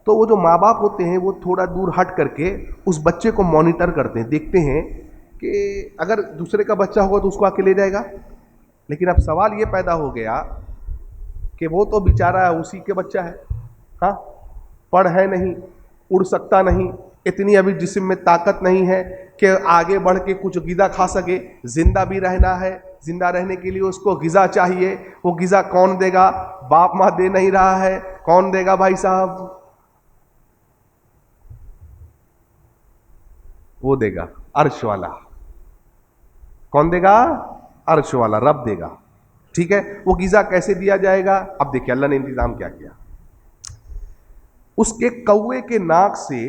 तो वो जो माँ बाप होते हैं वो थोड़ा दूर हट करके उस बच्चे को मॉनिटर करते हैं, देखते हैं कि अगर दूसरे का बच्चा होगा तो उसको आके ले जाएगा। लेकिन अब सवाल ये पैदा हो गया कि वो तो बेचारा उसी के बच्चा है, हाँ, पढ़ है नहीं, उड़ सकता नहीं, इतनी अभी जिस्म में ताकत नहीं है कि आगे बढ़ के कुछ गिज़ा खा सके, जिंदा भी रहना है, जिंदा रहने के लिए उसको गिज़ा चाहिए। वो गिज़ा कौन देगा, बाप माँ दे नहीं रहा है, कौन देगा भाई साहब, वो देगा अर्श वाला। कौन देगा, अर्श वाला, रब देगा। ठीक है, वो गिज़ा कैसे दिया जाएगा, अब देखिए अल्लाह ने इंतजाम क्या किया। उसके कौवे के नाक से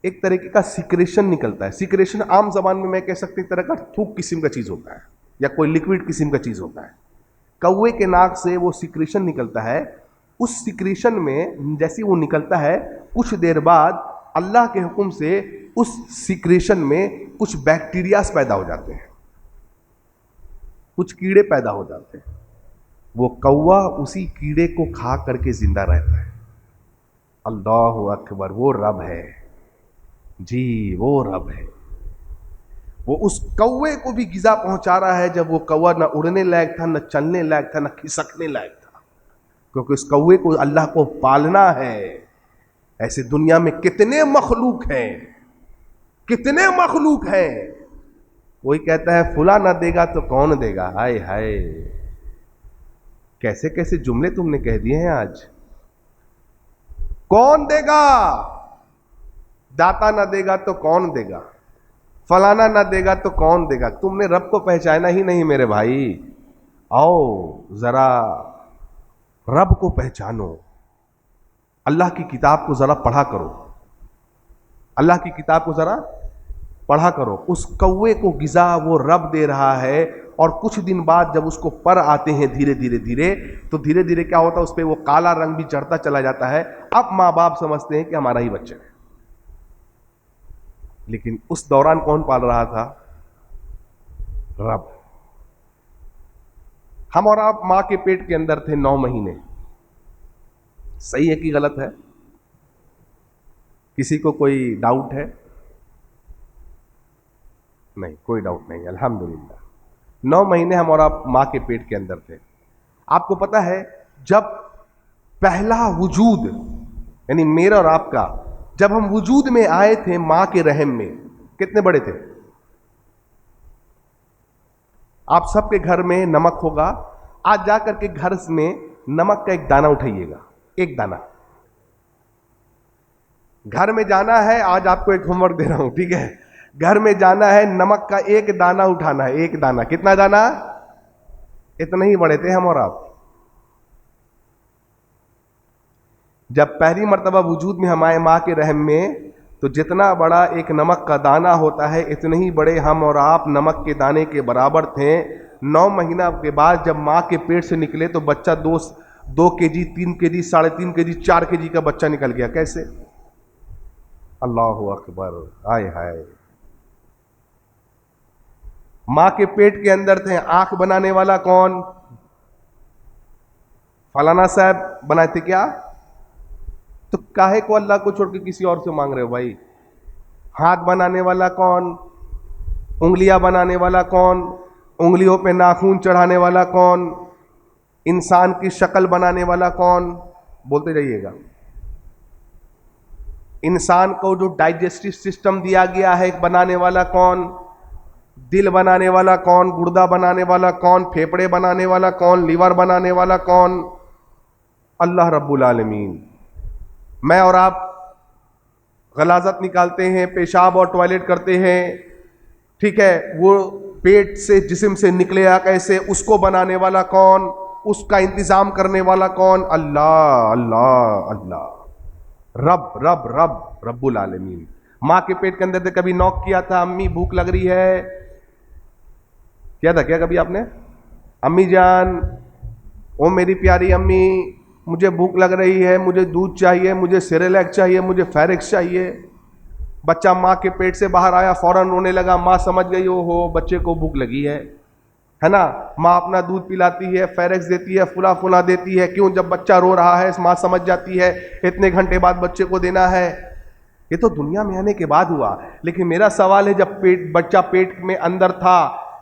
एक तरीके का सिक्रेशन निकलता है। सिक्रेशन आम जबान में मैं कह सकते एक तरह का थूक किस्म का चीज होता है या कोई लिक्विड किस्म का चीज होता है। कौवे के नाक से वो सिक्रेशन निकलता है। उस सिक्रेशन में जैसे वो निकलता है, कुछ देर बाद अल्लाह के हुक्म से उस सिक्रेशन में कुछ बैक्टीरियाज पैदा हो जाते हैं, कुछ कीड़े पैदा हो जाते हैं। वो कौवा उसी कीड़े को खा करके जिंदा रहता है। अल्लाह अकबर, वो रब है जी, वो रब है। वो उस कौवे को भी गिज़ा पहुंचा रहा है जब वो कौवा न उड़ने लायक था, न चलने लायक था, न खिसकने लायक था, क्योंकि उस कौवे को अल्लाह को पालना है। ऐसे दुनिया में कितने मखलूक हैं, कितने मखलूक हैं। कोई कहता है फुला ना देगा तो कौन देगा, हाय हाय, कैसे कैसे जुमले तुमने कह दिए हैं आज। कौन देगा, दाता ना देगा तो कौन देगा, फलाना ना देगा तो कौन देगा। तुमने रब को पहचाना ही नहीं मेरे भाई। आओ जरा रब को पहचानो, अल्लाह की किताब को जरा पढ़ा करो, अल्लाह की किताब को जरा पढ़ा करो। उस कौवे को गिज़ा वो रब दे रहा है, और कुछ दिन बाद जब उसको पर आते हैं धीरे धीरे धीरे, तो धीरे धीरे क्या होता है, उस पर वो काला रंग भी चढ़ता चला जाता है। अब माँ बाप समझते हैं कि हमारा ही बच्चा है। लेकिन उस दौरान कौन पाल रहा था, रब। हम और आप माँ के पेट के अंदर थे 9 महीने। सही है कि गलत है, किसी को कोई डाउट है? नहीं, कोई डाउट नहीं, अल्हम्दुलिल्लाह। 9 महीने हम और आप माँ के पेट के अंदर थे। आपको पता है जब पहला वजूद, यानी मेरा और आपका, जब हम वजूद में आए थे माँ के रहम में, कितने बड़े थे? आप सबके घर में नमक होगा। आज जाकर के घर में नमक का एक दाना उठाइएगा, एक दाना। घर में जाना है, आज आपको एक होमवर्क दे रहा हूं, ठीक है? घर में जाना है, नमक का एक दाना उठाना है, एक दाना। कितना दाना? इतने ही बड़े थे हम और आप। जब पहली मर्तबा वजूद में हम आए माँ के रहम में, तो जितना बड़ा एक नमक का दाना होता है, इतने ही बड़े हम और आप नमक के दाने के बराबर थे। 9 महीना के बाद जब माँ के पेट से निकले तो बच्चा 2 केजी, 3 केजी, 3.5 केजी, 4 केजी का बच्चा निकल गया। कैसे? अल्लाह अकबर, हाय हाय। माँ के पेट के अंदर थे। आंख बनाने वाला कौन? फलाना साहब बनाए थे क्या? तो काहे को अल्लाह को छोड़ के किसी और से मांग रहे हो भाई? हाथ बनाने वाला कौन? उंगलियां बनाने वाला कौन? उंगलियों पे नाखून चढ़ाने वाला कौन? इंसान की शक्ल बनाने वाला कौन? बोलते जाइएगा। इंसान को जो डाइजेस्टिव सिस्टम दिया गया है बनाने वाला कौन? दिल बनाने वाला कौन? गुर्दा बनाने वाला कौन? फेफड़े बनाने वाला कौन? लीवर बनाने वाला कौन? अल्लाह रब्बुल आलमीन। मैं और आप गलाजत निकालते हैं, पेशाब और टॉयलेट करते हैं, ठीक है, वो पेट से जिस्म से निकलेगा कैसे, उसको बनाने वाला कौन, उसका इंतजाम करने वाला कौन? अल्लाह अल्लाह अल्लाह, रब रब रब रब्बुल आलमीन। माँ के पेट के अंदर से कभी नॉक किया था, अम्मी भूख लग रही है, किया था क्या कभी आपने? अम्मी जान, ओ मेरी प्यारी अम्मी, मुझे भूख लग रही है, मुझे दूध चाहिए, मुझे सेरेलैक चाहिए, मुझे फेरिक्स चाहिए। बच्चा माँ के पेट से बाहर आया, फौरन रोने लगा, माँ समझ गई ओ हो बच्चे को भूख लगी है ना। माँ अपना दूध पिलाती है, फेरिक्स देती है, फुला फुला देती है। क्यों? जब बच्चा रो रहा है माँ समझ जाती है इतने घंटे बाद बच्चे को देना है। ये तो दुनिया में आने के बाद हुआ। लेकिन मेरा सवाल है, जब बच्चा पेट में अंदर था,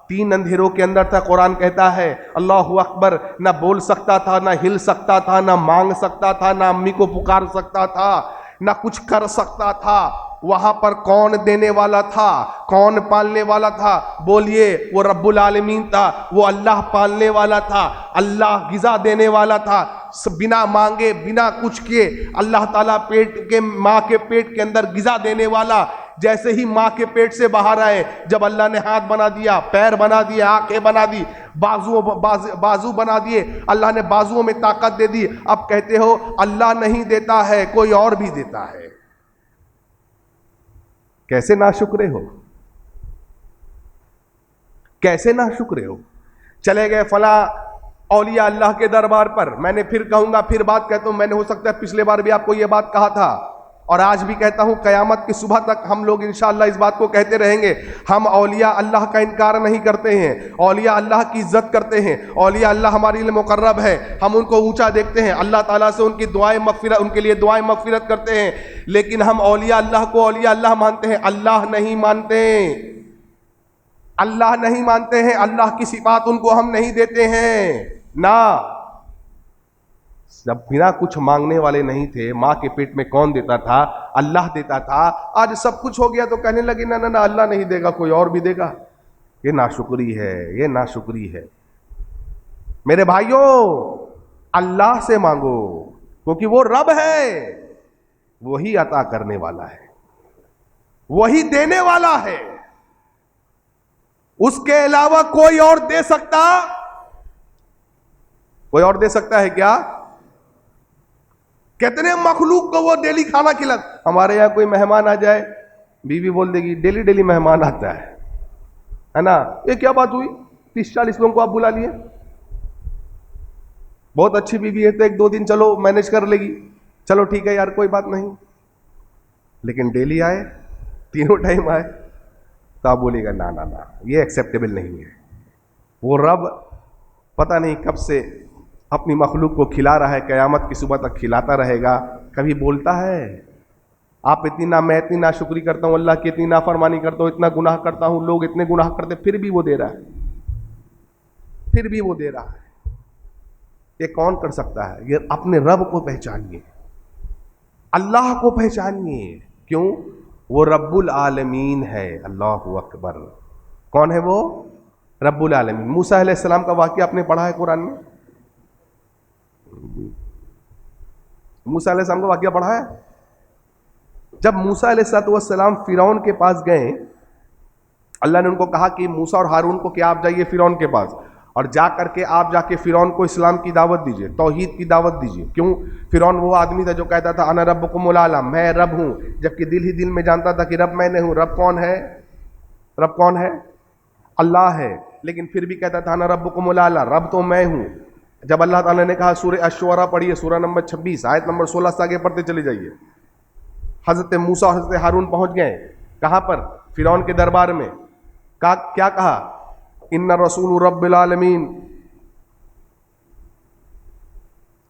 3 अंधेरों के अंदर था, कुरान कहता है अल्लाहु अकबर, ना बोल सकता था, ना हिल सकता था, ना मांग सकता था, ना अम्मी को पुकार सकता था, ना कुछ कर सकता था। वहां पर कौन देने वाला था, कौन पालने वाला था? बोलिए, वो रब्बुल आलमीन था, वो अल्लाह पालने वाला था, अल्लाह गिजा देने वाला था। बिना मांगे, बिना कुछ किए अल्लाह ताला माँ के पेट के अंदर गिजा देने वाला। जैसे ही माँ के पेट से बाहर आए, जब अल्लाह ने हाथ बना दिया, पैर बना दिए, आंखें बना दी, बाजू बना दिए, अल्लाह ने बाजुओं में ताकत दे दी। अब कहते हो अल्लाह नहीं देता है, कोई और भी देता है। कैसे नाशुक्रे हो, कैसे नाशुक्रे हो। चले गए फला औलिया अल्लाह के दरबार पर। मैंने फिर कहूंगा, फिर बात कहता हूं, मैंने हो सकता है पिछले बार भी आपको यह बात कहा था और आज भी कहता हूं, कयामत की सुबह तक हम लोग इंशाअल्लाह इस बात को कहते रहेंगे। हम औलिया अल्लाह का इनकार नहीं करते हैं, औलिया अल्लाह की इज्जत करते हैं, औलिया अल्लाह हमारे लिए मुकर्रब है, हम उनको ऊंचा देखते हैं, अल्लाह ताला से उनकी दुआएं मगफिरत, उनके लिए दुआएं मगफिरत करते हैं। लेकिन हम औलिया अल्लाह को औलिया अल्लाह मानते हैं, अल्लाह नहीं मानते, अल्लाह नहीं मानते हैं, अल्लाह की सिफात उनको हम नहीं देते हैं ना। जब बिना कुछ मांगने वाले नहीं थे, माँ के पेट में कौन देता था? अल्लाह देता था। आज सब कुछ हो गया तो कहने लगे ना ना ना, अल्लाह नहीं देगा, कोई और भी देगा। ये नाशुक्री है, ये नाशुक्री है। मेरे भाइयों, अल्लाह से मांगो, क्योंकि वो रब है, वही अता करने वाला है, वही देने वाला है। उसके अलावा कोई और दे सकता, कोई और दे सकता है क्या? कितने मखलूक को वो डेली खाना खिला। हमारे यहां कोई मेहमान आ जाए, बीवी बोल देगी डेली डेली मेहमान आता है ना, ये क्या बात हुई, 30-40 लोगों को आप बुला लिए। बहुत अच्छी बीवी है तो 1-2 दिन चलो मैनेज कर लेगी, चलो ठीक है यार कोई बात नहीं। लेकिन डेली आए, तीनों टाइम आए, तो आप बोलेगा ना ना ना, ये एक्सेप्टेबल नहीं है। वो रब पता नहीं कब से अपनी मखलूक को खिला रहा है, कयामत की सुबह तक खिलाता रहेगा। कभी बोलता है आप इतनी ना, मैं इतनी नाशुक्री करता हूं, अल्लाह की इतनी नाफरमानी करता हूं, इतना गुनाह करता हूं, लोग इतने गुनाह करते, फिर भी वो दे रहा है, फिर भी वो दे रहा है। ये कौन कर सकता है? ये अपने रब को पहचानिए, अल्लाह को पहचानिए। क्यों? वो रब्बुल आलमीन है। अल्लाहु अकबर। कौन है वो? रब्बुल आलमीन। मूसा अलैहिस्सलाम का वाक़या आपने पढ़ा है कुरान में? मूसा अलैहिस्सलाम का वाक़या पढ़ा है? जब मूसा अलैहिस्सलाम फिरौन के पास गए, अल्लाह ने उनको कहा कि मूसा और हारून को कि आप जाइए फिरौन के पास और जा करके आप जाके फिरौन को इस्लाम की दावत दीजिए, तौहीद की दावत दीजिए। क्यों? फिरौन वो आदमी था जो कहता था अना रब्बुकुमुल आला, मैं रब हूं, जबकि दिल ही दिल में जानता था कि रब मैं नहीं हूं। रब कौन है? रब कौन है? अल्लाह है। लेकिन फिर भी कहता था अना रब्बुकुमुल आला, रब तो मैं हूं। जब अल्लाह ताला ने कहा, सूरह अश-शुअरा पढ़िए, सूरह नंबर 26 आयत नंबर 16 से आगे पढ़ते चले जाइए। हजरत मूसा और हजरत हारून पहुंच गए कहां पर? फिरौन के दरबार में। क्या कहा? इन्ना रसूल रब्बिल आलमीन,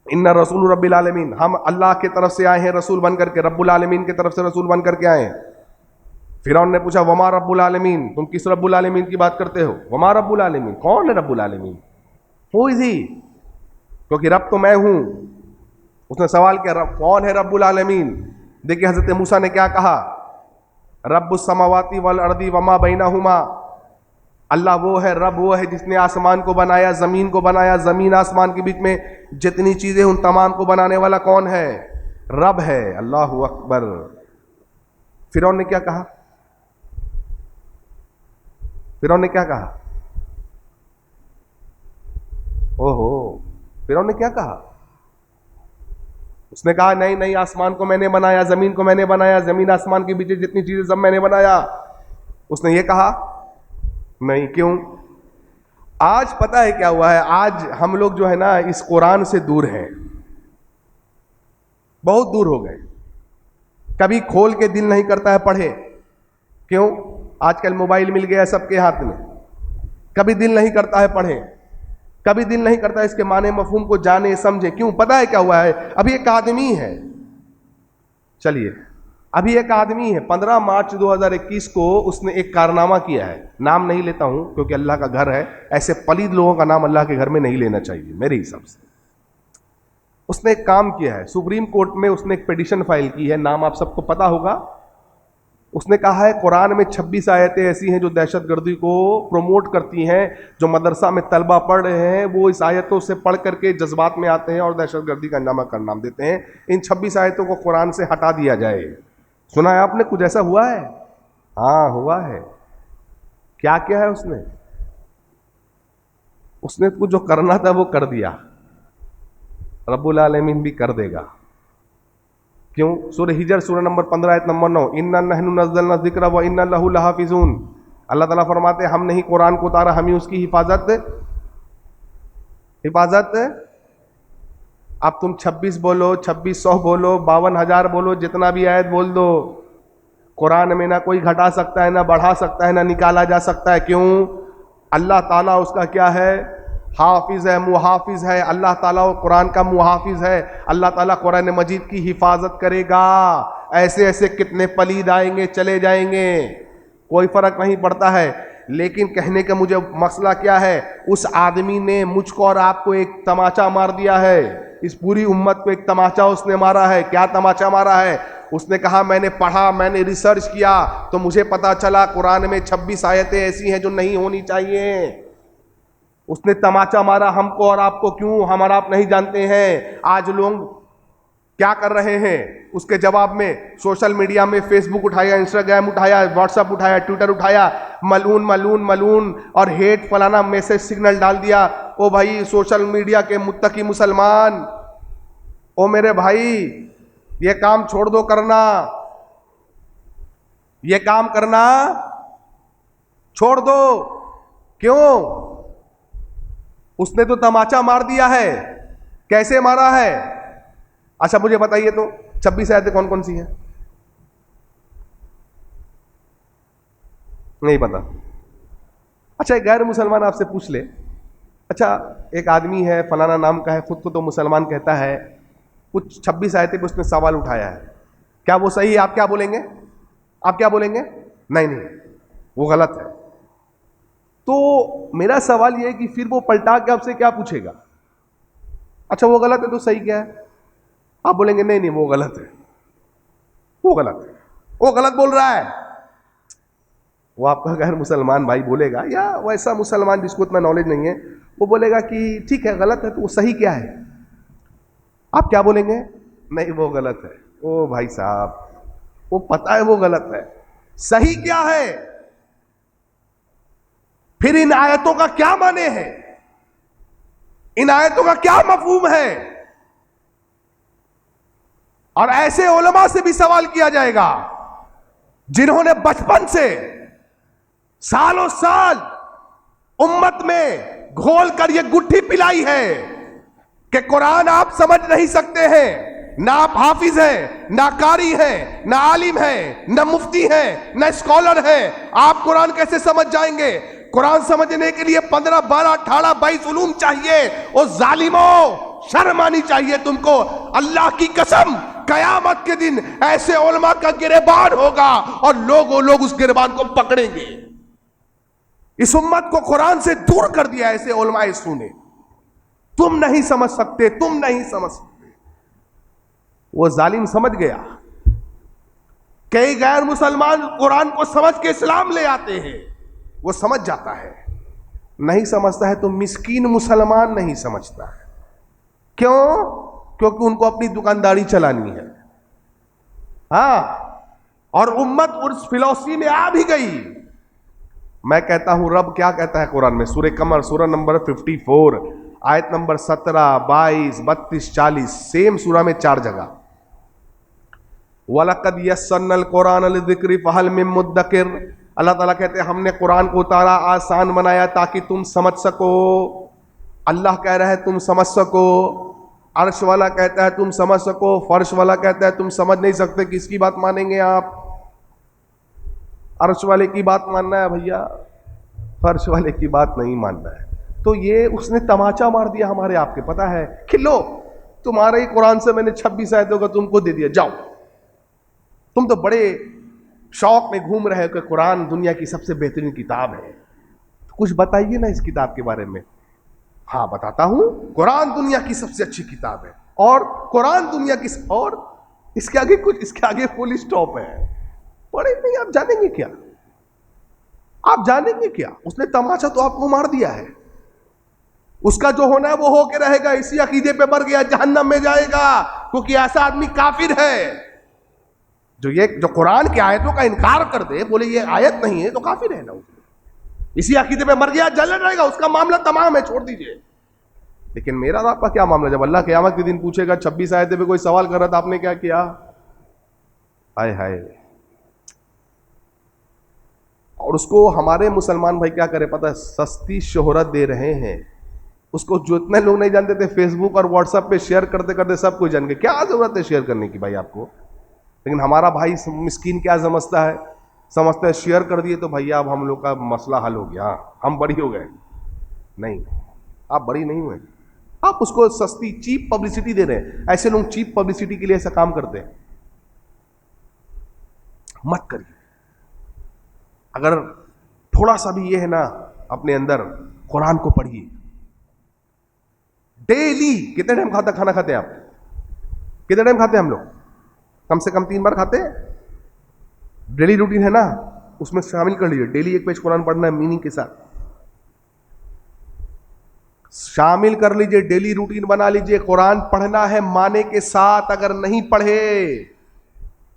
इन्ना रसूल रब्बिल आलमीन, हम अल्लाह की तरफ से आए हैं रसूल बन करके, रब्बुल आलमीन की तरफ से रसूल बन करके आए हैं। फिरौन ने पूछा वमा रब्बुल आलमीन, तुम किस रब्बुल आलमीन की बात करते हो? वमा रब्बुल आलमीन, कौन है रब्बुल आलमीन? Who is he? क्योंकि रब तो मैं हूं। उसने सवाल किया रब कौन है रब्बुल आलमीन? देखिए हजरत मूसा ने क्या कहा, रब्बुस समावाती वल अर्दी वमा बैनहुमा, अल्लाह वो है, रब वो है जिसने आसमान को बनाया, जमीन को बनाया, जमीन आसमान के बीच में जितनी चीजें उन तमाम को बनाने वाला कौन है? रब है। अल्लाहु अकबर। फिरौन ने क्या कहा? फिरौन ने क्या कहा? ओहो, फिरौन ने क्या कहा? उसने कहा नहीं नहीं, आसमान को मैंने बनाया, जमीन को मैंने बनाया, जमीन आसमान के बीच जितनी चीजें सब मैंने बनाया। उसने ये कहा नहीं। क्यों? आज पता है क्या हुआ है? आज हम लोग जो है ना इस कुरान से दूर हैं, बहुत दूर हो गए। कभी खोल के दिल नहीं करता है पढ़े। क्यों? आजकल मोबाइल मिल गया सबके हाथ में। कभी दिल नहीं करता है पढ़े, कभी दिल नहीं करता इसके माने मफहूम को जाने समझे। क्यों? पता है क्या हुआ है? अभी एक आदमी है, चलिए अभी एक आदमी है, 15 मार्च 2021 को उसने एक कारनामा किया है। नाम नहीं लेता हूं क्योंकि अल्लाह का घर है, ऐसे पलीद लोगों का नाम अल्लाह के घर में नहीं लेना चाहिए मेरे हिसाब से। उसने एक काम किया है, सुप्रीम कोर्ट में उसने एक पिटीशन फाइल की है, नाम आप सबको पता होगा। उसने कहा है कुरान में 26 आयतें ऐसी हैं जो दहशतगर्दी को प्रमोट करती हैं। जो मदरसा में तलबा पढ़ रहे हैं वो इस आयतों से पढ़ करके जज्बात में आते हैं और दहशतगर्दी का नाम देते हैं। इन 26 आयतों को कुरान से हटा दिया जाए। सुना है आपने? कुछ ऐसा हुआ है? हाँ हुआ है। क्या क्या है उसने? उसने कुछ जो करना था वो कर दिया, रब्बुल आलमीन भी कर देगा। क्यों? सूरह हिजर सूरह नंबर 15 आयत नंबर 9, इन्ना नहनु नज़्ज़लना ज़िक्रा व इन्ना लहू लहाफ़िज़ून। अल्लाह ताला फरमाते हैं हम नहीं कुरान को उतारा, हम ही उसकी हिफाजत। अब तुम 26 बोलो, 2600 बोलो, 52,000 बोलो, जितना भी आयत बोल दो, कुरान में ना कोई घटा सकता है, ना बढ़ा सकता है, ना निकाला जा सकता है। क्यों? अल्लाह ताला उसका क्या है? हाफिज है, मुहाफिज है। अल्लाह ताला कुरान का मुहाफिज है। अल्लाह ताला कुरान मजीद की हिफाजत करेगा। ऐसे ऐसे कितने पलीद आएंगे चले जाएंगे, कोई फर्क नहीं पड़ता है। लेकिन कहने का मुझे मसला क्या है, उस आदमी ने मुझको और आपको एक तमाचा मार दिया है। इस पूरी उम्मत को एक तमाचा उसने मारा है। क्या तमाचा मारा है? उसने कहा मैंने पढ़ा, मैंने रिसर्च किया तो मुझे पता चला कुरान में 26 आयतें ऐसी हैं जो नहीं होनी चाहिए। उसने तमाचा मारा हमको और आपको। क्यों? हम और आप नहीं जानते हैं आज लोग क्या कर रहे हैं। उसके जवाब में सोशल मीडिया में फेसबुक उठाया, इंस्टाग्राम उठाया, व्हाट्सएप उठाया, ट्विटर उठाया, मलून मलून मलून और हेट फलाना मैसेज सिग्नल डाल दिया। ओ भाई सोशल मीडिया के मुत्तकी मुसलमान, ओ मेरे भाई, ये काम छोड़ दो करना, ये काम करना छोड़ दो। क्यों? उसने तो तमाचा मार दिया है। कैसे मारा है? अच्छा मुझे बताइए तो 26 आयतें कौन कौन सी हैं? नहीं पता। अच्छा एक गैर मुसलमान आपसे पूछ ले, अच्छा एक आदमी है फलाना नाम का है, खुद को तो मुसलमान कहता है, कुछ 26 आयतें पे उसने सवाल उठाया है, क्या वो सही है? आप क्या बोलेंगे? आप क्या बोलेंगे? नहीं नहीं वो गलत है। तो मेरा सवाल यह है कि फिर वो पलटा के आपसे क्या पूछेगा? अच्छा वो गलत है तो सही क्या है? आप बोलेंगे नहीं नहीं वो गलत है, वो गलत है, वो गलत बोल रहा है। वो आपका गैर मुसलमान भाई बोलेगा, या वैसा मुसलमान जिसको इतना नॉलेज नहीं है, वो बोलेगा कि ठीक है गलत है, तो वो सही क्या है? आप क्या बोलेंगे? नहीं वो गलत है। ओ भाई साहब, वो पता है वो गलत है, सही क्या है? फिर इन आयतों का क्या माने हैं? इन आयतों का क्या मफहूम है? और ऐसे उलमा से भी सवाल किया जाएगा जिन्होंने बचपन से सालों साल उम्मत में घोल कर यह गुट्ठी पिलाई है कि कुरान आप समझ नहीं सकते हैं, ना आप हाफिज हैं, ना कारी हैं, ना आलिम हैं, ना मुफ्ती हैं, ना स्कॉलर हैं, आप कुरान कैसे समझ जाएंगे? कुरान समझने के लिए 15, 12, 18, 22 उलूम चाहिए। ओ जालिमों, शर्म आनी चाहिए तुमको। अल्लाह की कसम, कयामत के दिन ऐसे उलमा का गिरबान होगा और लोग उस गिरबान को पकड़ेंगे। इस उम्मत को कुरान से दूर कर दिया ऐसे उलमाए सुने। तुम नहीं समझ सकते, तुम नहीं समझ सकते। वो जालिम समझ गया। कई गैर मुसलमान कुरान को समझ के इस्लाम ले आते हैं, वो समझ जाता है। नहीं समझता है तो मिस्कीन मुसलमान नहीं समझता है। क्यों? क्योंकि उनको अपनी दुकानदारी चलानी है। हाँ, और उम्मत उस फिलॉसफी में आ भी गई। मैं कहता हूं रब क्या कहता है कुरान में, सूरह कमर सूरह नंबर 54 आयत नंबर 17, 22, 32, 40, सेम सूरह में 4 जगह, वलकद यस्सरनल कुरान लिज़िक्रि फहल मिन मुद्दकिर। अल्लाह ताला कहते हैं हमने कुरान को उतारा, आसान बनाया ताकि तुम समझ सको। अल्लाह कह रहा है तुम समझ सको, अर्श वाला कहता है तुम समझ सको, फर्श वाला कहता है तुम समझ नहीं सकते। किसकी बात मानेंगे आप? अर्श वाले की बात मानना है भैया, फर्श वाले की बात नहीं मानना है। तो ये उसने तमाचा मार दिया हमारे आपके, पता है कि लो तुम्हारे ही कुरान से मैंने 26 आयतों का तुमको दे दिया, जाओ। तुम तो बड़े शौक में घूम रहे हो कि कुरान दुनिया की सबसे बेहतरीन किताब है, तो कुछ बताइए ना इस किताब के बारे में। हाँ बताता हूं, कुरान दुनिया की सबसे अच्छी किताब है, और कुरान दुनिया की, और इसके आगे कुछ, इसके आगे फुल स्टॉप है। पढ़े नहीं, आप जानेंगे क्या? आप जानेंगे क्या? उसने तमाचा तो आपको मार दिया है। उसका जो होना है वो होके रहेगा। इसी अकीदे पे मर गया जहन्नम में जाएगा, क्योंकि ऐसा आदमी काफिर है जो कुरान की आयतों का इनकार कर दे, बोले ये आयत नहीं है, तो काफिर है ना। इसी अकीदे पे मर गया, जलन रहेगा, उसका मामला तमाम है, छोड़ दीजिए। लेकिन मेरा और आपका क्या मामला? जब अल्लाह क़यामत के दिन पूछेगा 26 आयतें पे कोई सवाल कर रहा था, आपने क्या किया? हाय हाय। और उसको हमारे मुसलमान भाई क्या करे पता है? सस्ती शोहरत दे रहे हैं उसको। जो इतने लोग नहीं जानते थे, फेसबुक और व्हाट्सएप पे शेयर करते करते सब कुछ जान गए। क्या जरूरत है शेयर करने की भाई आपको? लेकिन हमारा भाई मिस्कीन क्या समझता है? समझता है शेयर कर दिए तो भैया अब हम लोग का मसला हल हो गया, हम बड़ी हो गए। नहीं, आप बड़ी नहीं हुए, आप उसको सस्ती चीप पब्लिसिटी दे रहे हैं। ऐसे लोग चीप पब्लिसिटी के लिए ऐसा काम करते हैं, मत करिए। अगर थोड़ा सा भी ये है ना अपने अंदर, कुरान को पढ़िए डेली। कितने टाइम खाना खाते हैं आप? कितने टाइम खाते हैं हम लोग? कम से कम 3 बार खाते हैं। डेली रूटीन है ना, उसमें शामिल कर लीजिए। डेली एक पेज कुरान पढ़ना है, मीनिंग के साथ शामिल कर लीजिए। डेली रूटीन बना लीजिए, कुरान पढ़ना है माने के साथ। अगर नहीं पढ़े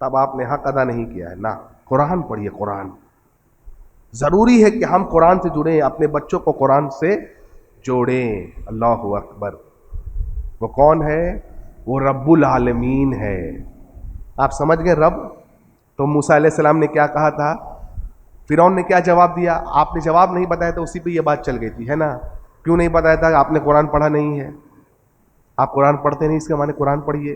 तब आपने हक अदा नहीं किया है ना। कुरान पढ़िए, कुरान जरूरी है कि हम कुरान से जुड़ें, अपने बच्चों को कुरान से जोड़ें। अल्लाहु अकबर। वो कौन है? वो रब्बुल आलमीन है। आप समझ गए रब? तो मूसा अलैहिस्सलाम ने क्या कहा था, फिरौन ने क्या जवाब दिया? आपने जवाब नहीं बताया तो उसी पे ये बात चल गई थी, है ना? क्यों नहीं बताया था? आपने कुरान पढ़ा नहीं है। आप कुरान पढ़ते नहीं, इसके माने कुरान पढ़िए।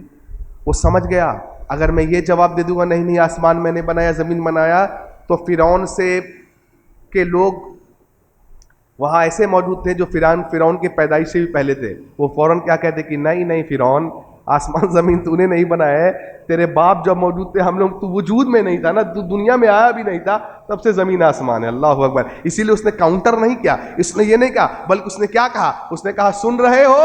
वो समझ गया, अगर मैं ये जवाब दे दूंगा नहीं नहीं आसमान मैंने बनाया, जमीन बनाया, तो फिरौन से के लोग वहां ऐसे मौजूद थे जो फिरौन के पैदाइश से भी पहले थे। वो फौरन क्या कहते कि नहीं नहीं फिरौन, आसमान जमीन तूने नहीं बनाया है, तेरे बाप जब मौजूद थे हम लोग, तू वजूद में नहीं था ना, तू दुनिया में आया भी नहीं था, तब से जमीन आसमान है। अल्लाह अकबर। इसीलिए उसने काउंटर नहीं किया, इसने ये नहीं कहा, बल्कि उसने क्या कहा? उसने कहा सुन रहे हो?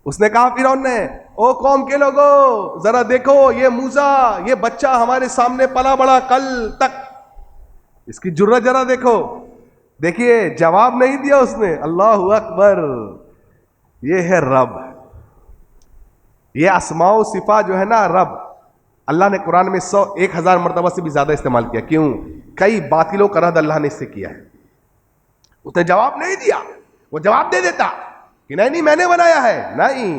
उसने कहा फिरौन ने, ओ कौम के लोगों जरा देखो, ये मूसा, ये बच्चा हमारे सामने पला बड़ा कल तक, इसकी जुर्रत जरा देखो। देखिए जवाब नहीं दिया उसने। अल्लाह अकबर। ये है रब। ये अस्माओ सिफा जो है ना रब, अल्लाह ने कुरान में 1,000 मरतबा से भी ज्यादा इस्तेमाल किया। क्यों? कई बातिलों का रद्द अल्लाह ने इससे किया है। उसने जवाब नहीं दिया, वो जवाब दे देता कि नहीं नहीं मैंने बनाया है। नहीं,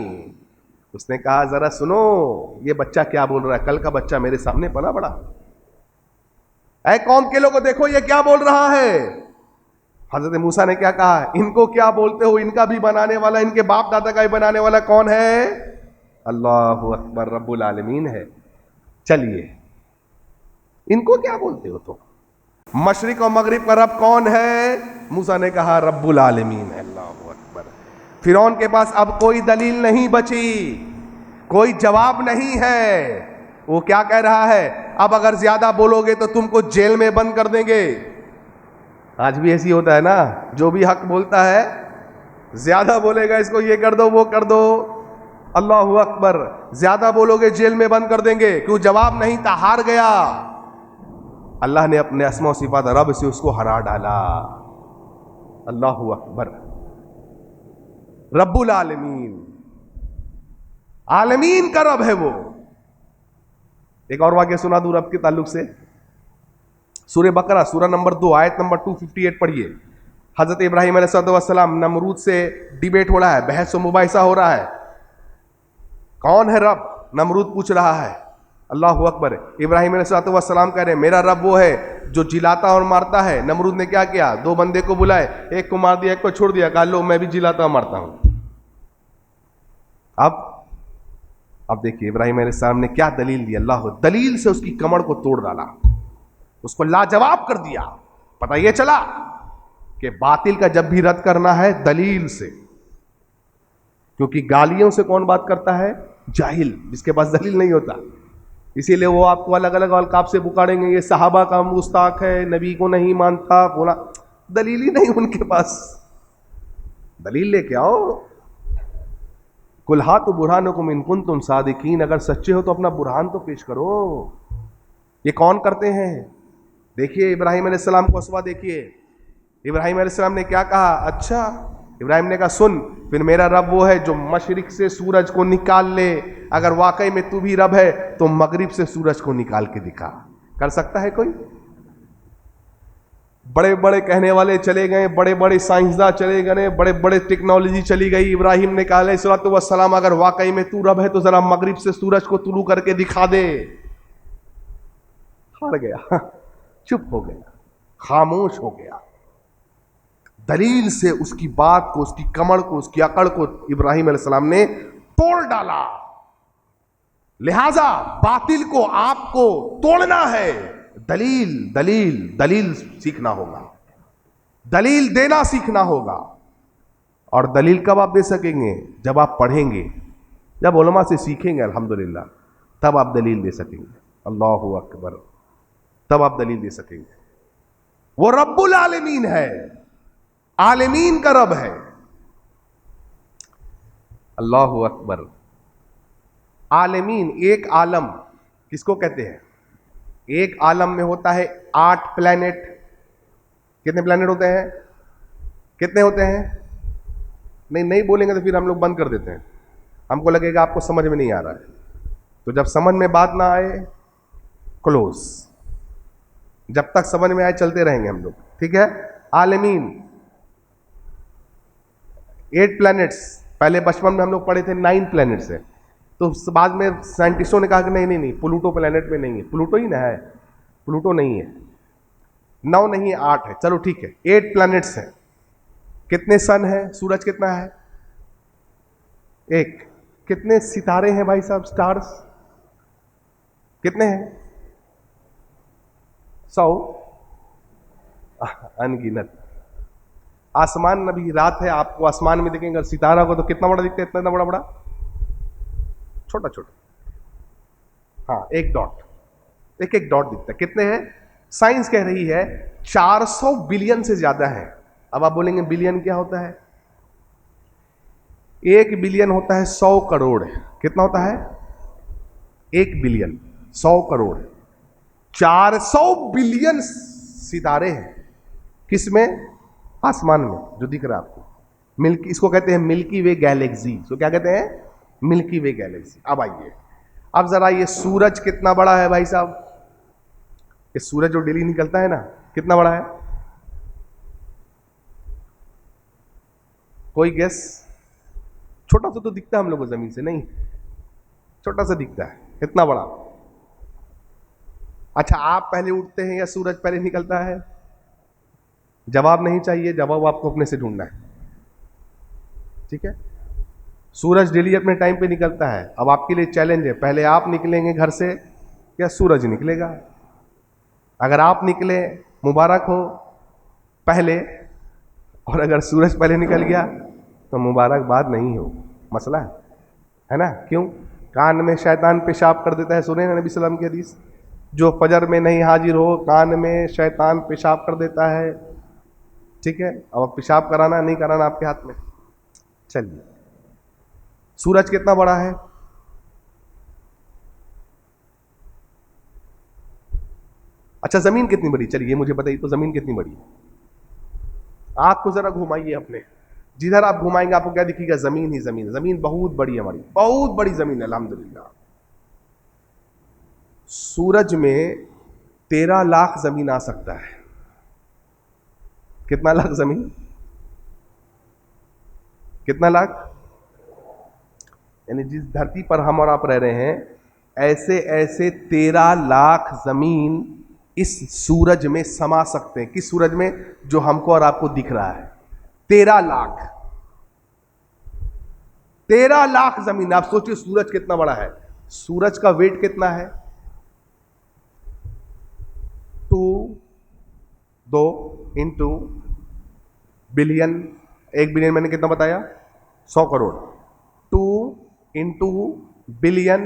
उसने कहा जरा सुनो, ये बच्चा क्या बोल रहा है, कल का बच्चा मेरे सामने पला बड़ा। ऐ कौम के लोगों देखो ये क्या बोल रहा है। हजरत मूसा ने क्या कहा? इनको क्या बोलते हो, इनका भी बनाने वाला, इनके बाप दादा का भी बनाने वाला कौन है? अल्लाह अकबर, रब्बुल आलमीन है। चलिए, इनको क्या बोलते हो? तो मशरिक और मगरिब का रब कौन है? मूसा ने कहा रब्बुल आलमीन है। अल्लाह अकबर। फिरौन के पास अब कोई दलील नहीं बची, कोई जवाब नहीं है। वो क्या कह रहा है? अब अगर ज्यादा बोलोगे तो तुमको जेल में बंद कर देंगे। आज भी ऐसी होता है ना, जो भी हक बोलता है ज्यादा बोलेगा, इसको ये कर दो वो कर दो। अल्लाहु अकबर। ज्यादा बोलोगे जेल में बंद कर देंगे। क्यों? जवाब नहीं था, हार गया। अल्लाह ने अपने अस्मा सिफात रब से उसको हरा डाला। अल्लाहु अकबर। रब्बुल आलमीन, आलमीन का रब है वो। एक और वाक्य सुना दूं रब के ताल्लुक से। सूरह बकरा सूरह नंबर 2 आयत नंबर 258 पढ़िए। हजरत इब्राहिम अलैहिस्सलाम नमरूद से डिबेट हो रहा है, बहस व मुबाहिसा हो रहा है। कौन है रब? नमरूद पूछ रहा है। अल्लाहु अकबर। इब्राहिम अलैहिस्सलाम कह रहे हैं मेरा रब वो है जो जिलाता और मारता है। नमरूद ने क्या किया? 2 बंदे को बुलाए, एक को मार दिया, एक को छोड़ दिया, कहा लो मैं भी जिलाता और मारता हूं। अब देखिए इब्राहिम अलैहिस्सलाम ने क्या दलील दी। अल्लाह दलील से उसकी कमर को तोड़ डाला, उसको लाजवाब कर दिया। पता यह चला कि बातिल का जब भी रद्द करना है दलील से, क्योंकि गालियों से कौन बात करता है? जाहिल, जिसके पास दलील नहीं होता। इसीलिए वो आपको अलग अलग अलकाब से पुकारेंगे, ये सहाबा का मुस्ताक है, नबी को नहीं मानता, बोला दलील ही नहीं उनके पास। दलील लेके आओ। कुल हाथ बुरहानुकुम इन कुंतुम सादिकीन, अगर सच्चे हो तो अपना बुरहान तो पेश करो। ये कौन करते हैं? देखिए इब्राहिम अलैहिस्सलाम को असवा देखिए। इब्राहिम अलैहिस्सलाम ने क्या कहा? अच्छा, इब्राहिम ने कहा सुन, फिर मेरा रब वो है जो मशरिक से सूरज को निकाल ले। अगर वाकई में तू भी रब है तो मगरिब से सूरज को निकाल के दिखा। कर सकता है कोई? बड़े बड़े कहने वाले चले गए, बड़े बड़े साइंसदान चले गए, बड़े बड़े टेक्नोलॉजी चली गई। इब्राहिम ने कहा अलैहिस्सलाम अगर वाकई में तू रब है तो जरा मगरिब से सूरज को तुलू करके दिखा दे। हार गया, चुप हो गया, खामोश हो गया। दलील से उसकी बात को, उसकी कमर को, उसकी अकड़ को इब्राहिम अलैहिस्सलाम ने तोड़ डाला। लिहाजा बातिल को आपको तोड़ना है। दलील दलील दलील सीखना होगा, दलील देना सीखना होगा। और दलील कब आप दे सकेंगे? जब आप पढ़ेंगे, जब उलमा से सीखेंगे अल्हम्दुलिल्लाह, तब आप दलील दे सकेंगे। अल्लाहु अकबर। तब आप दलील दे सकेंगे। वो रब्बुल आलमीन है, आलमीन का रब है। अल्लाहु अकबर। आलमीन, एक आलम किसको कहते हैं? एक आलम में होता है 8 प्लैनेट। कितने प्लैनेट होते हैं? कितने होते हैं? नहीं बोलेंगे तो फिर हम लोग बंद कर देते हैं, हमको लगेगा आपको समझ में नहीं आ रहा है। तो जब समझ में बात ना आए, क्लोज। जब तक समझ में आए चलते रहेंगे हम लोग, ठीक है? आलमीन 8 प्लैनेट्स। पहले बचपन में हम लोग पढ़े थे 9 प्लैनेट्स है, तो बाद में साइंटिस्टों ने कहा कि नहीं प्लूटो प्लैनेट में नहीं है। प्लूटो ही ना है, प्लूटो नहीं है। 9 नहीं है, 8 है। चलो ठीक है, 8 प्लैनेट्स हैं। कितने सन है? सूरज कितना है? 1। कितने सितारे हैं भाई साहब? स्टार्स कितने हैं? 100, अनगिनत। आसमान में भी रात है, आपको आसमान में देखेंगे अगर सितारा को तो कितना बड़ा दिखता है? इतना बड़ा बड़ा, छोटा छोटा। हाँ, एक डॉट, एक डॉट दिखता है। कितने हैं? साइंस कह रही है 400 बिलियन से ज्यादा है। अब आप बोलेंगे बिलियन क्या होता है? 1 बिलियन होता है 100 करोड़। कितना होता है? 1 बिलियन 100 करोड़। 400 बिलियन सितारे हैं। किसमें? आसमान में, जो दिख रहा है आपको। मिल्की, इसको कहते हैं मिल्की वे गैलेक्सी। इसको क्या कहते हैं? मिल्की वे गैलेक्सी। अब आइए, अब जरा ये सूरज कितना बड़ा है भाई साहब? ये सूरज जो डेली निकलता है ना, कितना बड़ा है? कोई गेस? छोटा सा तो दिखता है हम लोग को जमीन से, नहीं, छोटा सा दिखता है। कितना बड़ा? अच्छा, आप पहले उठते हैं या सूरज पहले निकलता है? जवाब नहीं चाहिए, जवाब आपको अपने से ढूंढना है, ठीक है? सूरज डेली अपने टाइम पे निकलता है। अब आपके लिए चैलेंज है, पहले आप निकलेंगे घर से या सूरज निकलेगा? अगर आप निकले मुबारक हो पहले, और अगर सूरज पहले निकल गया तो मुबारकबाद नहीं हो। मसला है ना? क्यों? कान में शैतान पेशाब कर देता है। सुने ना नबी सल्लल्लाहु अलैहि वसल्लम की हदीस, जो फजर में नहीं हाजिर हो कान में शैतान पेशाब कर देता है, ठीक है? अब पेशाब कराना नहीं कराना आपके हाथ में। चलिए, सूरज कितना बड़ा है? अच्छा, जमीन कितनी बड़ी? चलिए मुझे बताइए तो, जमीन कितनी बड़ी है? आंख को जरा घुमाइए अपने, जिधर आप घुमाएंगे आपको क्या दिखेगा? जमीन ही जमीन। जमीन बहुत बड़ी है, हमारी बहुत बड़ी जमीन है अल्हम्दुलिल्लाह। सूरज में 13 लाख जमीन आ सकता है। कितना लाख जमीन? कितना लाख? यानी जिस धरती पर हम और आप रह रहे हैं, ऐसे ऐसे 13 लाख जमीन इस सूरज में समा सकते हैं। किस सूरज में? जो हमको और आपको दिख रहा है। 13 लाख, 13 लाख जमीन। आप सोचिए सूरज कितना बड़ा है। सूरज का वेट कितना है? 2 इंटू बिलियन। 1 बिलियन मैंने कितना बताया? 100 crore. 2 into billion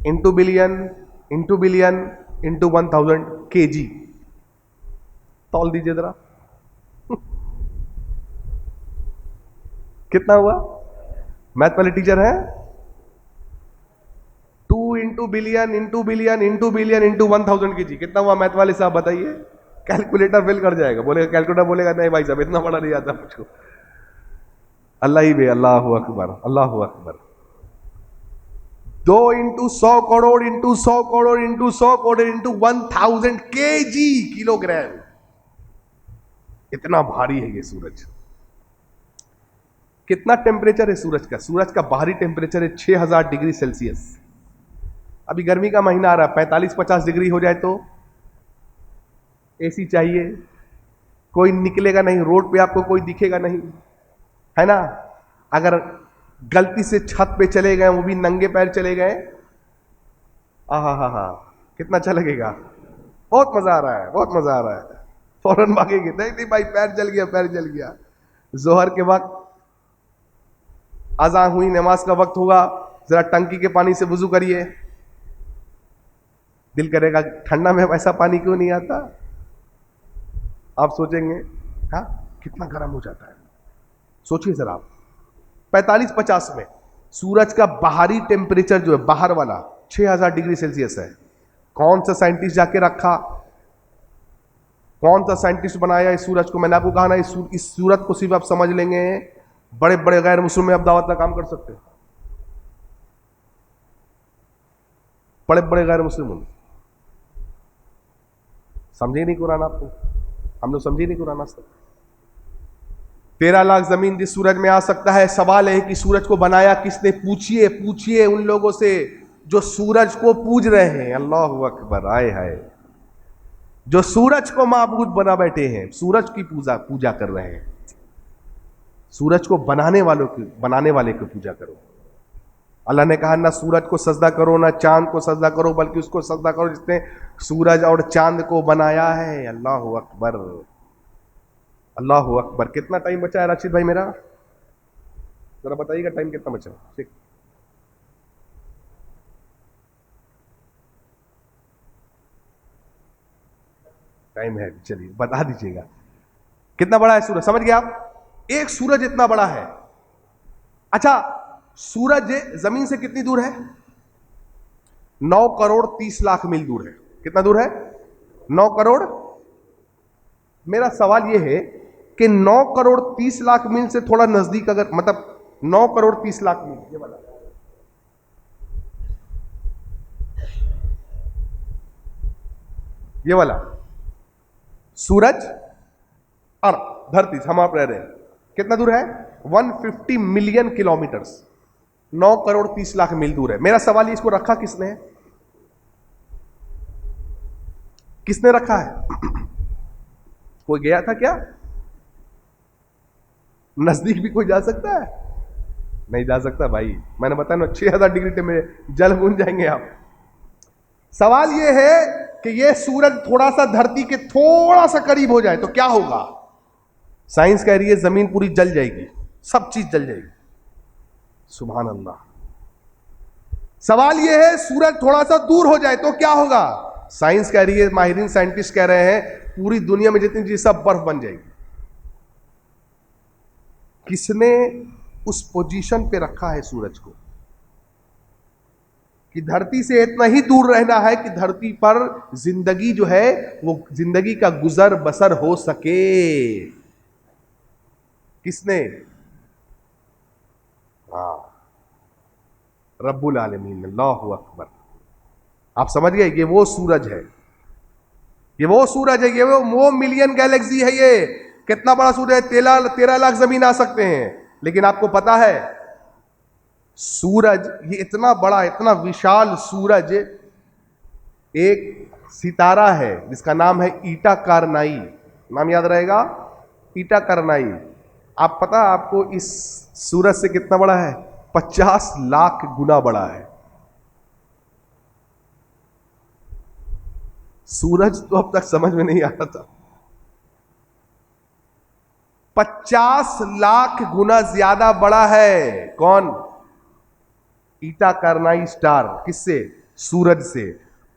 into billion into billion into 1000 kg। तौल दीजिए जरा। कितना हुआ? मैथ वाले टीचर है? 2 into billion into billion into billion into 1000 kg। कितना हुआ मैथ वाले साहब बताइए? कैलकुलेटर फेल कर जाएगा। बोलेगा, कैलकुलेटर बोलेगा नहीं भाई साहब इतना बड़ा नहीं आता मुझको। अल्लाह ही बे, अल्लाह अकबर, अल्लाह अकबर। 2 into 100 crore into 100 crore into 100 crore into 1000 kg, kilogram. इतना भारी है ये सूरज। कितना टेम्परेचर है सूरज का? सूरज का बाहरी टेम्परेचर है 6000 डिग्री सेल्सियस। अभी गर्मी का महीना आ रहा है, 45-50 डिग्री हो जाए तो एसी चाहिए। कोई निकलेगा नहीं, रोड पे आपको कोई दिखेगा नहीं, है ना। अगर गलती से छत पे चले गए, वो भी नंगे पैर चले गए, हा, कितना अच्छा लगेगा। बहुत मजा आ रहा है, बहुत मजा आ रहा है। फौरन भागेंगे, नहीं नहीं भाई पैर जल गया, पैर जल गया। जोहर के वक्त अज़ान हुई, नमाज का वक्त होगा, जरा टंकी के पानी से वुजू करिए। दिल करेगा ठंडा में ऐसा पानी क्यों नहीं आता। आप सोचेंगे हाँ कितना गर्म हो जाता है। सोचिए जरा आप, 45-50 में सूरज का बाहरी टेम्परेचर जो है, बाहर वाला 6000 डिग्री सेल्सियस है। कौन सा साइंटिस्ट जाके रखा, कौन सा साइंटिस्ट बनाया इस सूरज को? मैंने आपको कहा ना, इस सूरज को सिर्फ आप समझ लेंगे, बड़े बड़े गैर मुस्लिम में आप दावत का काम कर सकते हैं। बड़े बड़े गैर मुस्लिम समझे नहीं कुरान आपको, हम लोग समझे नहीं कुरान आज तक। 13 लाख जमीन जिस सूरज में आ सकता है। सवाल है कि सूरज को बनाया किसने? पूछिए, पूछिए उन लोगों से जो सूरज को पूज रहे हैं। अल्लाह अकबर, आए हाय, जो सूरज को माबूद बना बैठे हैं, सूरज की पूजा कर रहे हैं। सूरज को बनाने वाले की पूजा करो। अल्लाह ने कहा ना सूरज को सजदा करो, ना चांद को सजदा करो, बल्कि उसको सजदा करो जिसने सूरज और चांद को बनाया है। अल्लाह अकबर, अल्लाह अकबर। कितना टाइम बचा है राशिद भाई मेरा? जरा बताइएगा टाइम कितना बचा? ठीक, टाइम है, चलिए बता दीजिएगा कितना बड़ा है सूरज। समझ गए आप? एक सूरज इतना बड़ा है। अच्छा, सूरज जमीन से कितनी दूर है? 9 करोड़ 30 लाख मील दूर है। कितना दूर है? 9 करोड़। मेरा सवाल यह है कि 9 करोड़ 30 लाख मील से थोड़ा नजदीक, अगर मतलब 9 करोड़ 30 लाख मील, ये वाला, ये वाला सूरज और धरती हम आप रह रहे हैं, कितना दूर है? 150 मिलियन किलोमीटर, 9 करोड़ 30 लाख मील दूर है। मेरा सवाल ये, इसको रखा किसने है? किसने रखा है? कोई गया था क्या? नजदीक भी कोई जा सकता है? नहीं जा सकता भाई। मैंने बताया ना 6000 डिग्री में जल भून जाएंगे आप। सवाल यह है कि यह सूरज थोड़ा सा धरती के थोड़ा सा करीब हो जाए तो क्या होगा? साइंस कह रही है जमीन पूरी जल जाएगी, सब चीज जल जाएगी। सुभान अल्लाह। सवाल यह है सूरज थोड़ा सा दूर हो जाए तो क्या होगा? साइंस कह रही है, माहिरीन साइंटिस्ट कह रहे हैं, पूरी दुनिया में जितनी चीज सब बर्फ बन जाएगी। किसने उस पोजीशन पे रखा है सूरज को कि धरती से इतना ही दूर रहना है कि धरती पर जिंदगी जो है वो जिंदगी का गुजर बसर हो सके? किसने? हाँ, रब्बुल आलमीन। अल्लाहु अकबर। आप समझ गए, ये वो सूरज है, ये वो सूरज है, ये वो मिलियन गैलेक्सी है। ये कितना बड़ा सूरज है, 13 लाख जमीन आ सकते हैं। लेकिन आपको पता है सूरज, ये इतना बड़ा, इतना विशाल सूरज, एक सितारा है जिसका नाम है ईटा कारनाई। नाम याद रहेगा, ईटा कारनाई। आप पता आपको इस सूरज से कितना बड़ा है? 50 लाख गुना बड़ा है। सूरज तो अब तक समझ में नहीं आ रहा था, 50 लाख गुना ज्यादा बड़ा है। कौन? ईटा कारनाई स्टार। किससे? सूरज से।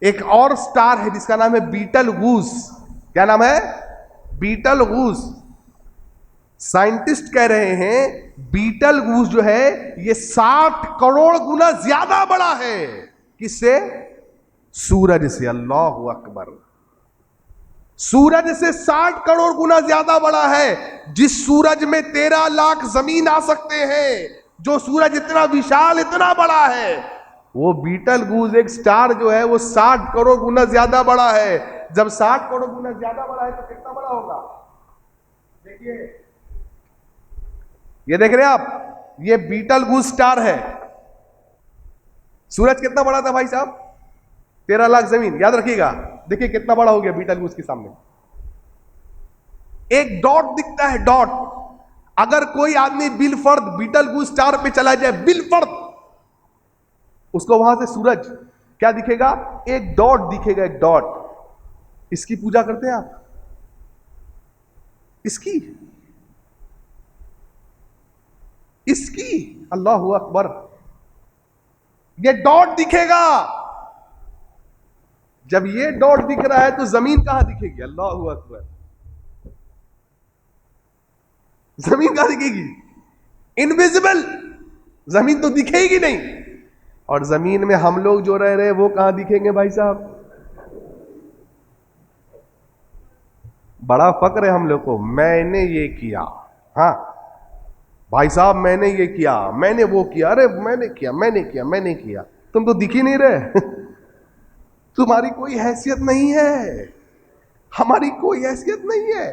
एक और स्टार है जिसका नाम है बीटल गूस। क्या नाम है? Beetle goose. साइंटिस्ट कह रहे हैं बीटल गूस जो है ये 60 करोड़ गुना ज्यादा बड़ा है। किससे? सूरज से। अल्लाहु अकबर। सूरज से 60 करोड़ गुना ज्यादा बड़ा है। जिस सूरज में 13 लाख जमीन आ सकते हैं, जो सूरज इतना विशाल, इतना बड़ा है, वो बीटल गूज एक स्टार जो है वो 60 करोड़ गुना ज्यादा बड़ा है। जब 60 करोड़ गुना ज्यादा बड़ा है तो कितना बड़ा होगा? देखिए, ये देख रहे हैं आप, ये बीटल गूज स्टार है। सूरज कितना बड़ा था भाई साहब? 13 लाख जमीन। याद रखिएगा। देखिए कितना बड़ा हो गया बीटल गूज के सामने। एक डॉट दिखता है, डॉट। अगर कोई आदमी बिलफर्द बीटल गूज स्टार पे चला जाए, बिलफर्द, उसको वहां से सूरज क्या दिखेगा? एक डॉट दिखेगा, एक डॉट। इसकी पूजा करते हैं आप? इसकी अल्लाहु अकबर। ये डॉट दिखेगा। जब ये डॉट दिख रहा है तो जमीन कहां दिखेगी? अल्लाहु अकबर। जमीन कहां दिखेगी? इनविजिबल। जमीन तो दिखेगी नहीं। और जमीन में हम लोग जो रह रहे हैं वो कहां दिखेंगे भाई साहब? बड़ा फक्र है हम लोग को, मैंने ये किया, हाँ भाई साहब मैंने ये किया, मैंने वो किया, अरे मैंने किया। तुम तो दिख ही नहीं रहे। तुम्हारी कोई हैसियत नहीं है, हमारी कोई हैसियत नहीं है।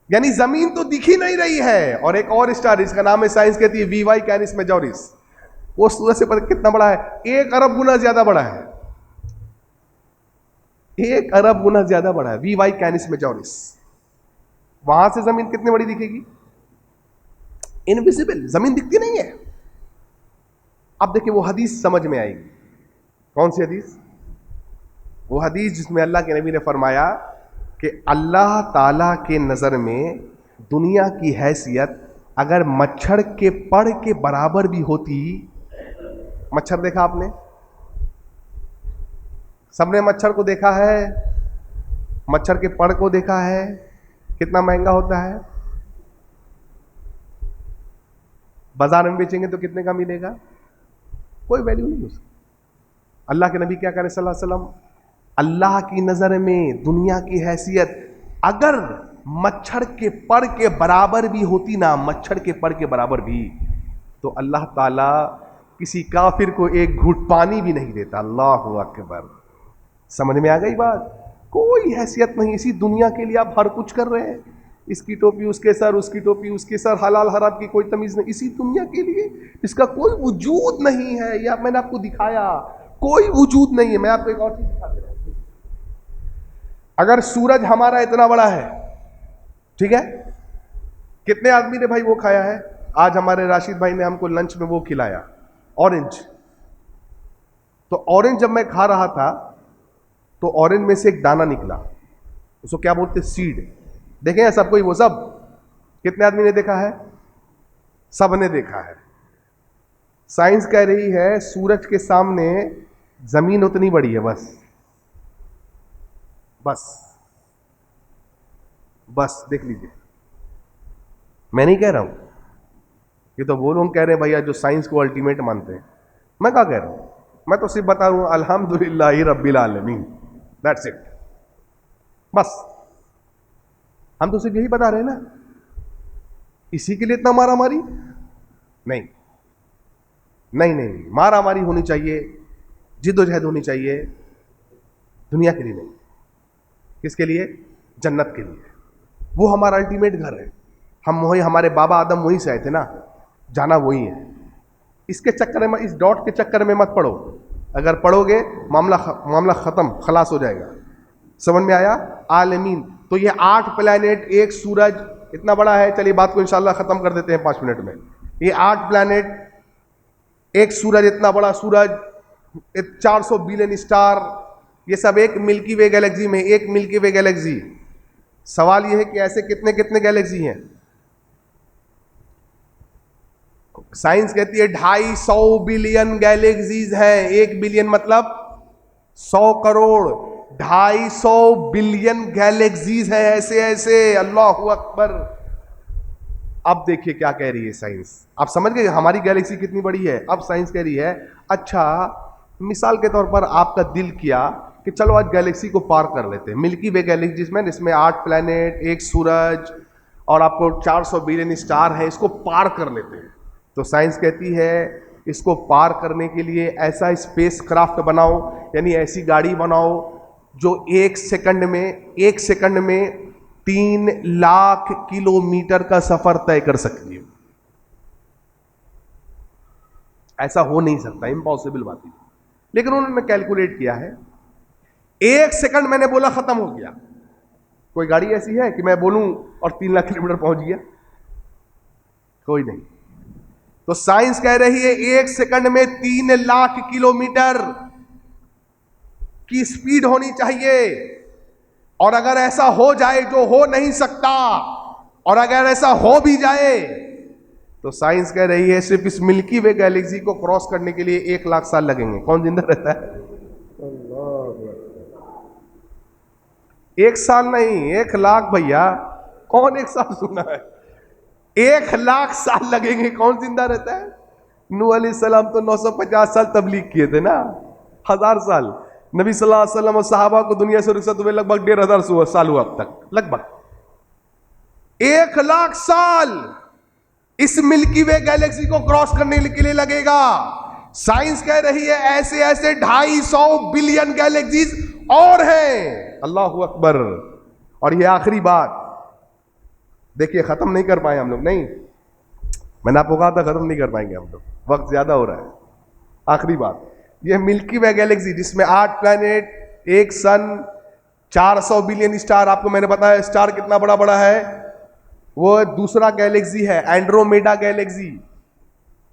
यानी जमीन तो दिख ही नहीं रही है। और एक और स्टार, इसका नाम है, साइंस कहती है वी वाई कैनिस मेजोरिस। वो सूरज से पता कितना बड़ा है? 1 अरब गुना ज्यादा बड़ा है। 1 अरब गुना ज्यादा बड़ा है वी वाई कैनिस मेजोरिस। वहां से जमीन कितनी बड़ी दिखेगी? इनविजिबल, जमीन दिखती नहीं है। अब देखिए वो हदीस समझ में आएगी। कौन सी हदीस? वो हदीस जिसमें अल्लाह के नबी ने फरमाया कि अल्लाह ताला के नजर में दुनिया की हैसियत अगर मच्छर के पड़ के बराबर भी होती। मच्छर देखा आपने? सबने मच्छर को देखा है, मच्छर के पड़ को देखा है। कितना महंगा होता है? बाजार में बेचेंगे तो कितने का मिलेगा? कोई वैल्यू नहीं उसकी। अल्लाह के नबी क्या करें सल्लल्लाहु अलैहि वसल्लम, अल्लाह की नजर में दुनिया की हैसियत अगर मच्छर के पर के बराबर भी होती ना, मच्छर के पर के बराबर भी, तो अल्लाह ताला किसी काफिर को एक घूंट पानी भी नहीं देता। अल्लाहु अकबर। समझ में आ गई बात? कोई हैसियत नहीं। इसी दुनिया के लिए आप हर कुछ कर रहे हैं। इसकी टोपी उसके सर, उसकी टोपी उसके सर, हलाल हराम की कोई तमीज नहीं। इसी दुनिया के लिए इसका कोई वजूद नहीं है। या मैंने आपको दिखाया, कोई वजूद नहीं है। मैं आपको एक और चीज दिखा दे रहा हूं। अगर सूरज हमारा इतना बड़ा है, ठीक है, कितने आदमी ने भाई वो खाया है? आज हमारे राशिद भाई ने हमको लंच में वो खिलाया, ऑरेंज। तो ऑरेंज जब मैं खा रहा था तो ऑरेंज में से एक दाना निकला, उसको क्या बोलते? सीड। देखें सबको ही? वो सब कितने आदमी ने देखा है? सब ने देखा है। साइंस कह रही है सूरज के सामने जमीन उतनी बड़ी है, बस बस बस देख लीजिए। मैं नहीं कह रहा हूं, ये तो वो लोग कह रहे हैं भैया जो साइंस को अल्टीमेट मानते हैं। मैं क्या कह रहा हूं? मैं तो सिर्फ बता रहा हूं अल्हम्दुलिल्लाह रब्बिल आलमीन, दैट्स इट। बस हम तो सिर्फ यही बता रहे हैं ना। इसी के लिए इतना मारामारी नहीं, नहीं नहीं, मारामारी होनी चाहिए जिद्दोजहद होनी चाहिए दुनिया के लिए नहीं, किसके लिए? जन्नत के लिए। वो हमारा अल्टीमेट घर है। हम वही, हमारे बाबा आदम वहीं से आए थे ना, जाना वही है। इसके चक्कर में, इस डॉट के चक्कर में मत पड़ो। अगर पढ़ोगे मामला खत्म, खलास हो जाएगा। समझ में आया? आलमीन। तो ये 8 प्लैनेट, एक सूरज इतना बड़ा है। चलिए बात को इंशाल्लाह खत्म कर देते हैं 5 मिनट में। ये 8 प्लैनेट, एक सूरज इतना बड़ा सूरज, 400 बिलियन स्टार, ये सब एक मिल्की वे गैलेक्सी में, एक मिल्की वे गैलेक्सी। सवाल यह है कि ऐसे कितने कितने गैलेक्सी हैं? साइंस कहती है 250 बिलियन गैलेक्सीज हैं। 1 बिलियन मतलब 100 करोड़। 250 बिलियन गैलेक्सीज हैं, ऐसे ऐसे। अल्लाहू अकबर। अब देखिए क्या कह रही है साइंस। आप समझ गए हमारी गैलेक्सी कितनी बड़ी है? अब साइंस कह रही है, अच्छा मिसाल के तौर पर आपका दिल किया कि चलो आज गैलेक्सी को पार कर लेते हैं, मिल्की वे गैलेक्सी जिसमें इसमें 8 प्लैनेट, एक सूरज और आपको 400 बिलियन स्टार है, इसको पार कर लेते हैं। तो साइंस कहती है इसको पार करने के लिए ऐसा स्पेस क्राफ्ट बनाओ, यानी ऐसी गाड़ी बनाओ जो 1 सेकंड में 3 लाख किलोमीटर का सफर तय कर सकती है। ऐसा हो नहीं सकता, इम्पॉसिबल बात है। लेकिन उन्होंने कैलकुलेट किया है, 1 सेकंड मैंने बोला खत्म हो गया। कोई गाड़ी ऐसी है कि मैं बोलूं और 3 लाख किलोमीटर पहुंच गया? कोई नहीं। तो साइंस कह रही है 1 सेकंड में 3 लाख किलोमीटर की स्पीड होनी चाहिए। और अगर ऐसा हो जाए, जो हो नहीं सकता, और अगर ऐसा हो भी जाए, तो साइंस कह रही है सिर्फ इस मिल्की वे गैलेक्सी को क्रॉस करने के लिए 1 लाख साल लगेंगे। कौन जिंदा रहता है? 1 साल नहीं, 1 लाख भैया। कौन 1 साल सुना है? 1 लाख साल लगेंगे। कौन जिंदा रहता है? नूह अलैहिस्सलाम तो 950 साल तबलीग किए थे ना, 1000 साल। नबी सल्लल्लाहु अलैहि वसल्लम और सहाबा को दुनिया से रुखसत हुए लगभग 1500 साल हुआ अब तक। लगभग 1 लाख साल इस मिल्की वे गैलेक्सी को क्रॉस करने के लिए लगेगा। साइंस कह रही है ऐसे ऐसे 250 बिलियन गैलेक्सीज और हैं। अल्लाहू अकबर। और ये आखिरी बात देखिए, खत्म नहीं कर पाए हम लोग, नहीं, मैंने आपको कहा था खत्म नहीं कर पाएंगे हम लोग, वक्त ज्यादा हो रहा है। आखिरी बात, ये मिल्की वे गैलेक्सी जिसमें 8 प्लैनेट, एक सन, 400 बिलियन स्टार, आपको मैंने बताया स्टार कितना बड़ा बड़ा है, वो दूसरा गैलेक्सी है एंड्रोमेडा गैलेक्सी।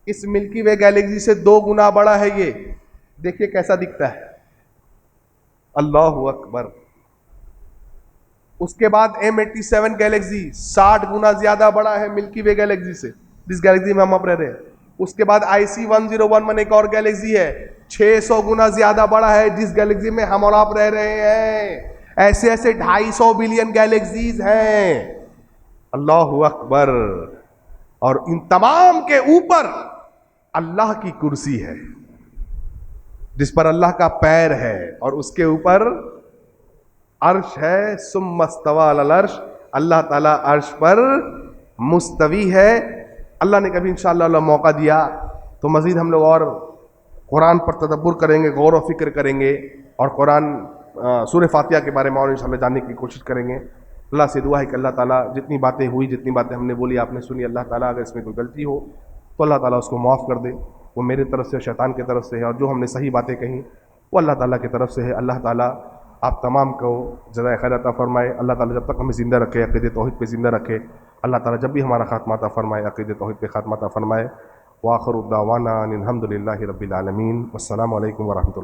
इस मिल्की वे गैलेक्सी से 2 गुना बड़ा है ये। देखिए कैसा दिखता है। अल्लाहू अकबर। उसके बाद M87 गैलेक्सी 60 गुना ज्यादा बड़ा है मिल्की वे गैलेक्सी से, जिस गैलेक्सी में हम अब रह रहे हैं। उसके बाद IC1011 एक और गैलेक्सी है, 600 गुना ज्यादा बड़ा है जिस गैलेक्सी में हम और आप रह रहे हैं। ऐसे ऐसे 250 बिलियन गैलेक्सीज हैं। अल्लाहू अकबर। और इन तमाम के ऊपर अल्लाह की कुर्सी है, जिस पर अल्लाह का पैर है, और उसके ऊपर अर्श है। सुम्मस्तवा अलल अर्श, अल्लाह ताला अर्श पर मुस्तवी है। अल्लाह ने कभी इंशाअल्लाह मौका दिया तो मजीद हम लोग और कुरान पर तदब्बुर करेंगे, गौर व फिक्र करेंगे, और कुरान सूरह फातिहा के बारे में और इंशाअल्लाह जानने की कोशिश करेंगे। अल्लाह से दुआ है कि अल्लाह ताला जितनी बातें हुई, जितनी बातें हमने बोली, आपने सुनी, अल्लाह ताला अगर इसमें कोई गलती हो तो अल्लाह ताला उसको माफ़ कर दे। वो मेरे तरफ से, शैतान की तरफ से है, और जो हमने सही बातें कहीं वो अल्लाह ताला की तरफ से है। अल्लाह ताला आप तमाम को जज़ाए खैर अता फरमाए। अल्लाह ताला जब तक हमें ज़िंदा रखे, अक़ीदे तौहीद पे ज़िंदा रखे। अल्लाह ताला जब भी हमारा खात्मा अता फरमाए, अक़ीदे तौहीद पे खात्मा अता फरमाए। व आखिरु दावाना अनिल हम्दुलिल्लाहि रब्बिल आलमीन। वस्सलामु अलैकुम व रहमतुल्लाह।